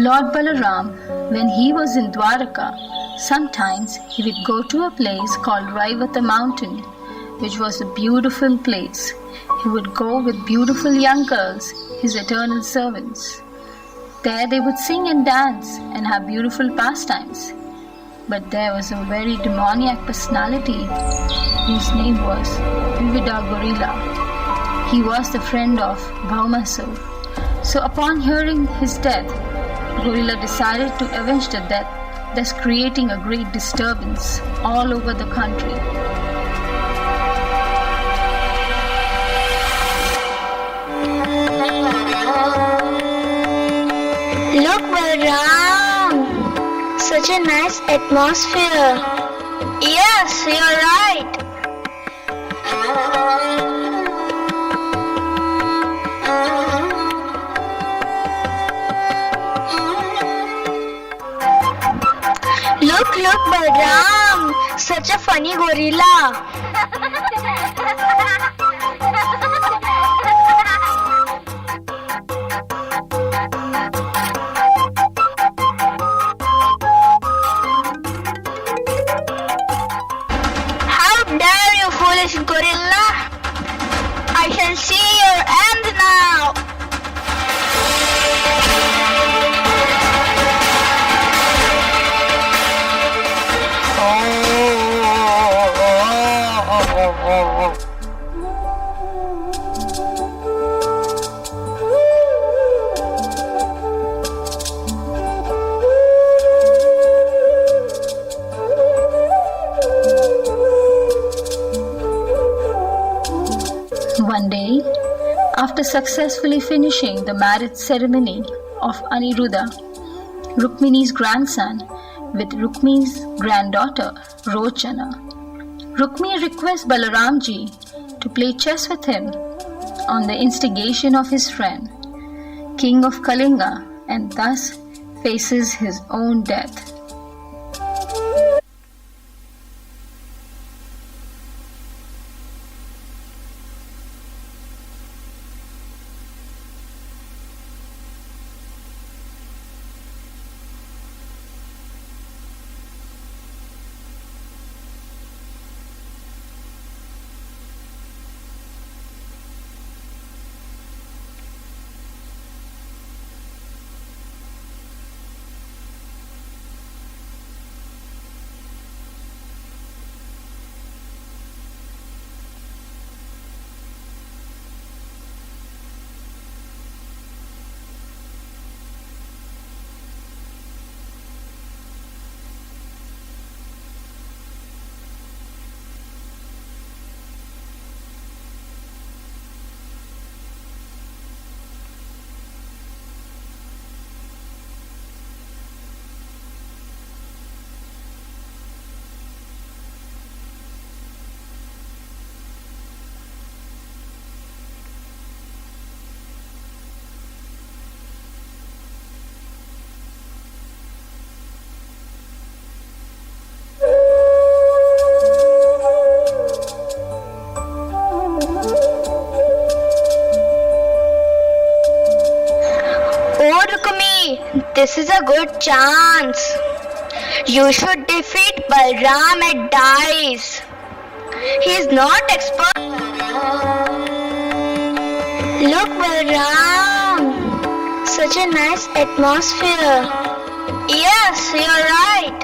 Lord Balaram, when he was in Dwaraka, sometimes he would go to a place called Raivata Mountain, which was a beautiful place. He would go with beautiful young girls, his eternal servants. There they would sing and dance and have beautiful pastimes. But there was a very demoniac personality whose name was Vivida Gorilla. He was the friend of Bhaumasur. So upon hearing his death, Gorilla decided to avenge the death, thus creating a great disturbance all over the country. Look, Balram, such a nice atmosphere. Yes, you're right. Look, Balram, such a funny gorilla. How dare you, foolish gorilla? I shall see your end now. One day, after successfully finishing the marriage ceremony of Aniruddha, Rukmini's grandson, with Rukmini's granddaughter, Rochana, Rukmini requests Balaramji to play chess with him on the instigation of his friend, King of Kalinga, and thus faces his own death. this is a good chance. You should defeat Balaram at dice. He is not expert. Look, Balaram. Such a nice atmosphere. Yes, you're right.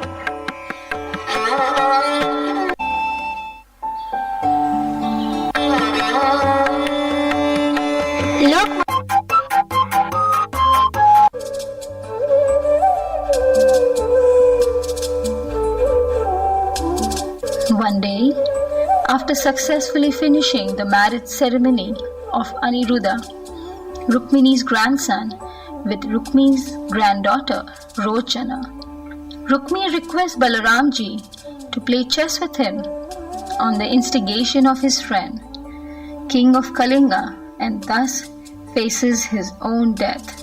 Look. One day, after successfully finishing the marriage ceremony of Aniruddha, Rukmini's grandson, with Rukmini's granddaughter, Rochana, Rukmini requests Balaramji to play chess with him on the instigation of his friend, King of Kalinga, and thus faces his own death.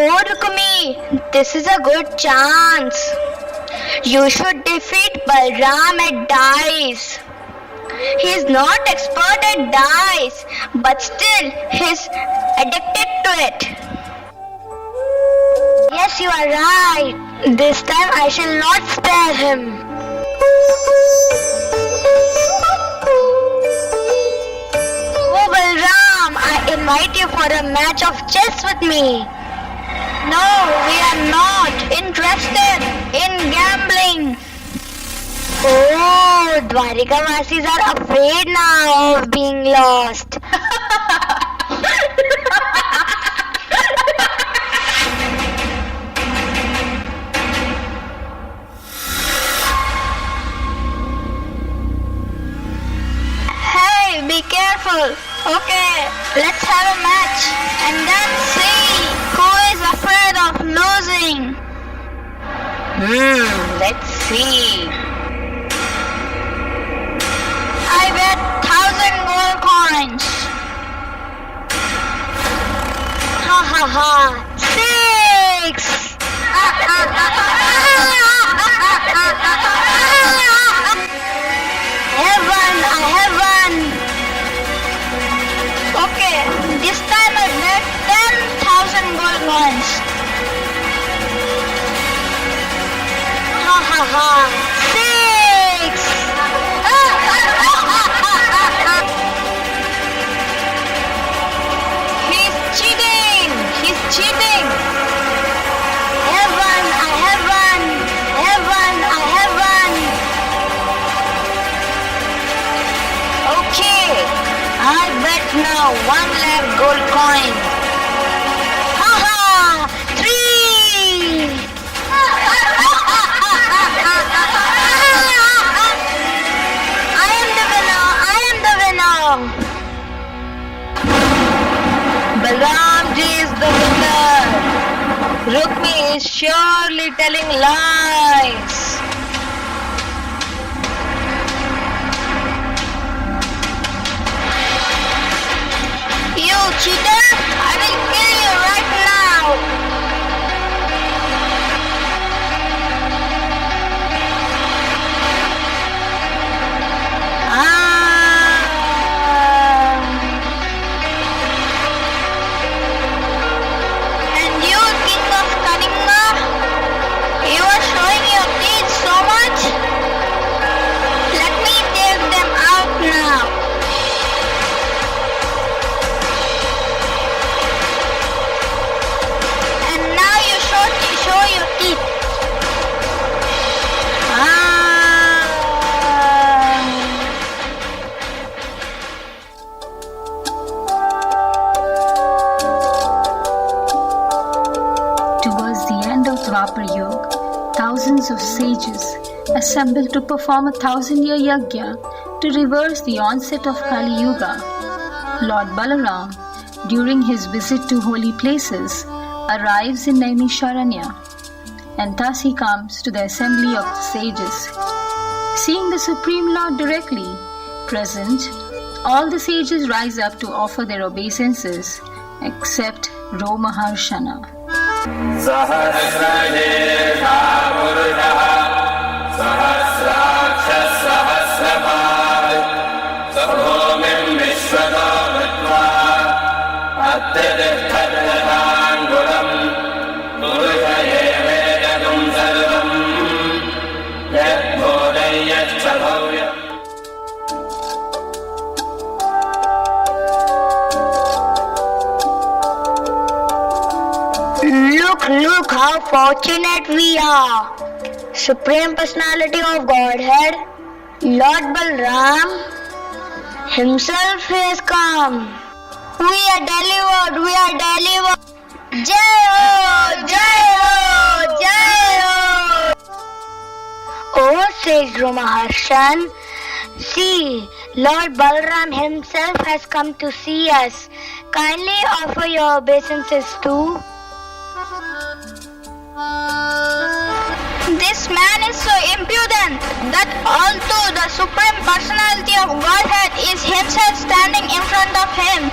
Oh, Rukmi, this is a good chance. You should defeat Balaram at dice. He is not expert at dice, but still he's addicted to it. Yes, you are right. This time I shall not spare him. Oh, Balaram, I invite you for a match of chess with me. No, we are not interested in gambling. Oh, Dwarikavasis are afraid now of being lost. Hey, be careful. Okay, let's have a match and then see who is afraid of losing. Let's see. I bet 1,000 gold coins. Ha ha ha. 6. Heaven. Okay, this time I bet 10,000 gold coins. Ha ha ha. 6. He's cheating. Heaven. Okay, I bet now 1 lakh gold coin. Ha ha. 3. I am the winner. Balaramji is the winner. Rukmi is surely telling lies. You cheater! I will kill you right now. And you, King of Kalinga, you are showing your teeth so much. Let me take them out now. And now you show your teeth. Towards the end of Dwapar Yuga, thousands of sages assembled to perform a 1,000-year yajna to reverse the onset of Kali Yuga. Lord Balaram, during his visit to holy places, arrives in Naimisharanya, and thus he comes to the assembly of the sages. Seeing the Supreme Lord directly present, all the sages rise up to offer their obeisances except Romaharshana. सहस्रजेषा पुरुषः Look how fortunate we are. Supreme Personality of Godhead, Lord Balaram himself has come. We are delivered, we are delivered. Jai Ho, Jai Ho, Jai Ho. Oh, says Maharshan, see, Lord Balaram himself has come to see us. Kindly offer your obeisances too. This man is so impudent that although the Supreme Personality of Godhead is himself standing in front of him,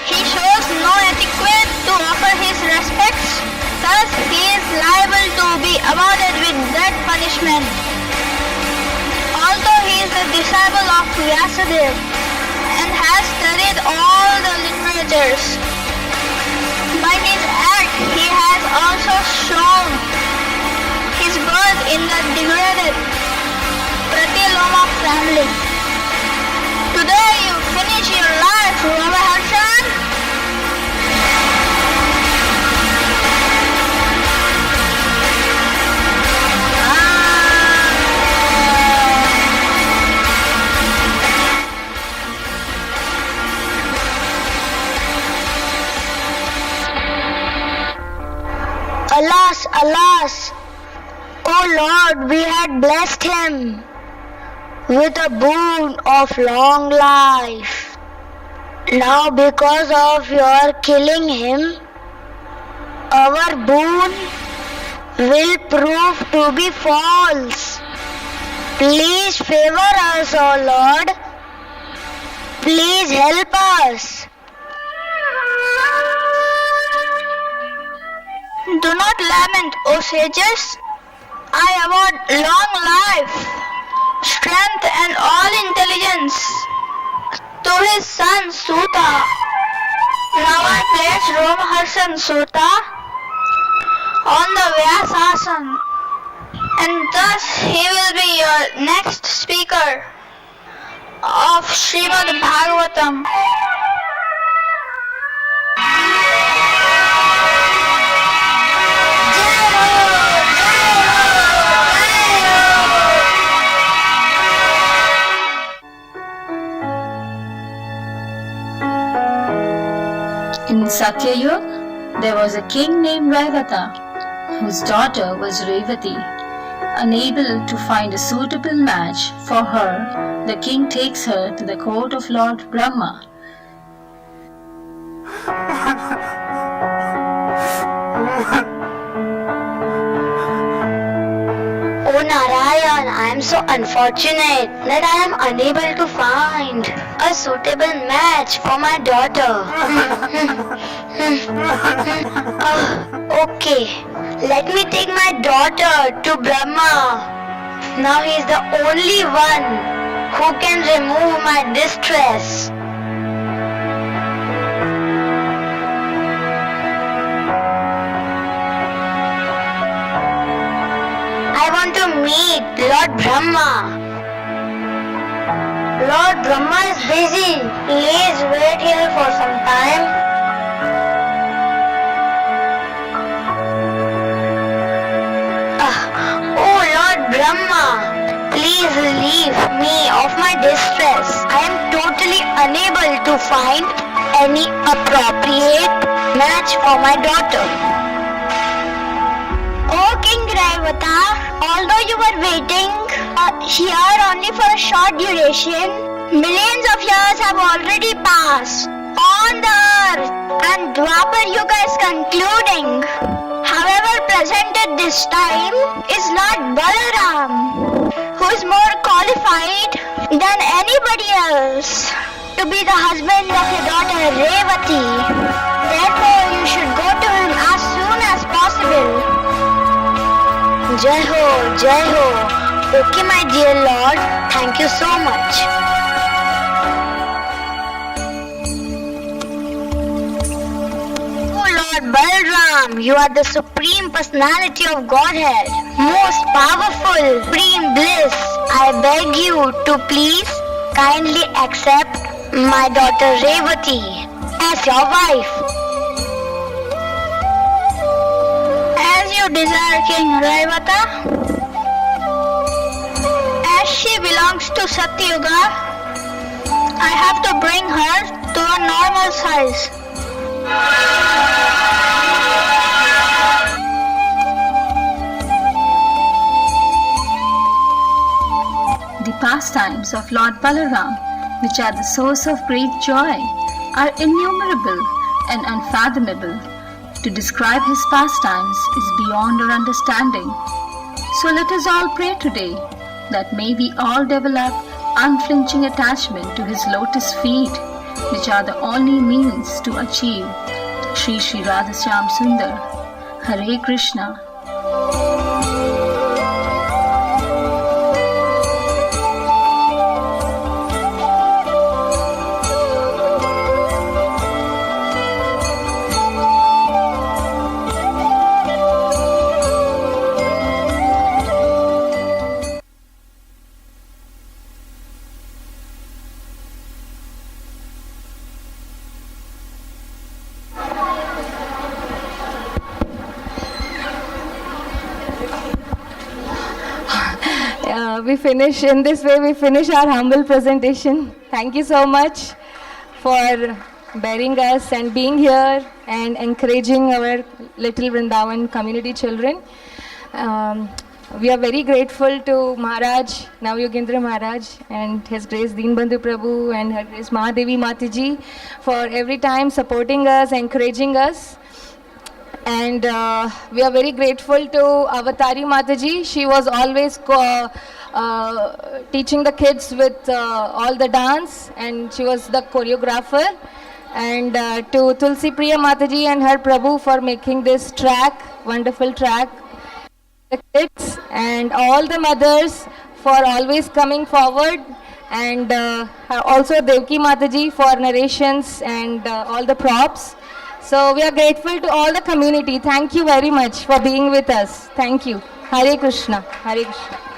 he shows no etiquette to offer his respects, thus he is liable to be awarded with death punishment. Although he is the disciple of Vyasadeva and has studied all the literatures, by his act he has also shown his birth in the degraded Pratiloma family. Today you finish your life, Ramaharshan. Alas, alas, O Lord, we had blessed him with a boon of long life. Now because of your killing him, our boon will prove to be false. Please favor us, O Lord. Please help us. Do not lament, O sages. I award long life, strength and all intelligence to his son Suta. Now I place Romaharshan Suta on the Vyasasan, and thus he will be your next speaker of Srimad Bhagavatam. In Satyayug, there was a king named Vaivata, whose daughter was Revati. Unable to find a suitable match for her, the king takes her to the court of Lord Brahma. Oh Narayan, I am so unfortunate that I am unable to find a suitable match for my daughter. Okay, let me take my daughter to Brahma. Now he is the only one who can remove my distress. I want to meet Lord Brahma. Lord Brahma is busy. Please wait here for some time. Oh Lord Brahma, please relieve me of my distress. I am totally unable to find any appropriate match for my daughter. Oh King Raivata, although you were waiting here only for a short duration, millions of years have already passed on the earth and Dwapar Yuga is concluding. However, present at this time is Lord Balaram, who is more qualified than anybody else to be the husband of your daughter Revati. Therefore, you should go to him as soon as possible. Jai Ho, Jai Ho. Okay, my dear Lord, thank you so much. Oh Lord Balaram, you are the Supreme Personality of Godhead, most powerful, supreme bliss. I beg you to please kindly accept my daughter Revati as your wife. As you desire, King Raivata. As she belongs to Satyuga, I have to bring her to a normal size. The pastimes of Lord Balaram, which are the source of great joy, are innumerable and unfathomable. To describe his pastimes is beyond our understanding. So let us all pray today that may we all develop unflinching attachment to his lotus feet, which are the only means to achieve Shri Shri Radhasyam Sundar. Hare Krishna. We finish our humble presentation. Thank you so much for bearing us and being here and encouraging our little Vrindavan community children. We are very grateful to Maharaj, Navayogendra Maharaj, and His Grace Deen Bandhu Prabhu and Her Grace Mahadevi Mataji for every time supporting us, encouraging us. And we are very grateful to Avatari Mataji. She was always teaching the kids with all the dance, and she was the choreographer. And to Tulsi Priya Mataji and her Prabhu for making this track, wonderful track. The kids and all the mothers for always coming forward, and also Devki Mataji for narrations and all the props. So we are grateful to all the community. Thank you very much for being with us. Thank you. Hare Krishna. Hare Krishna.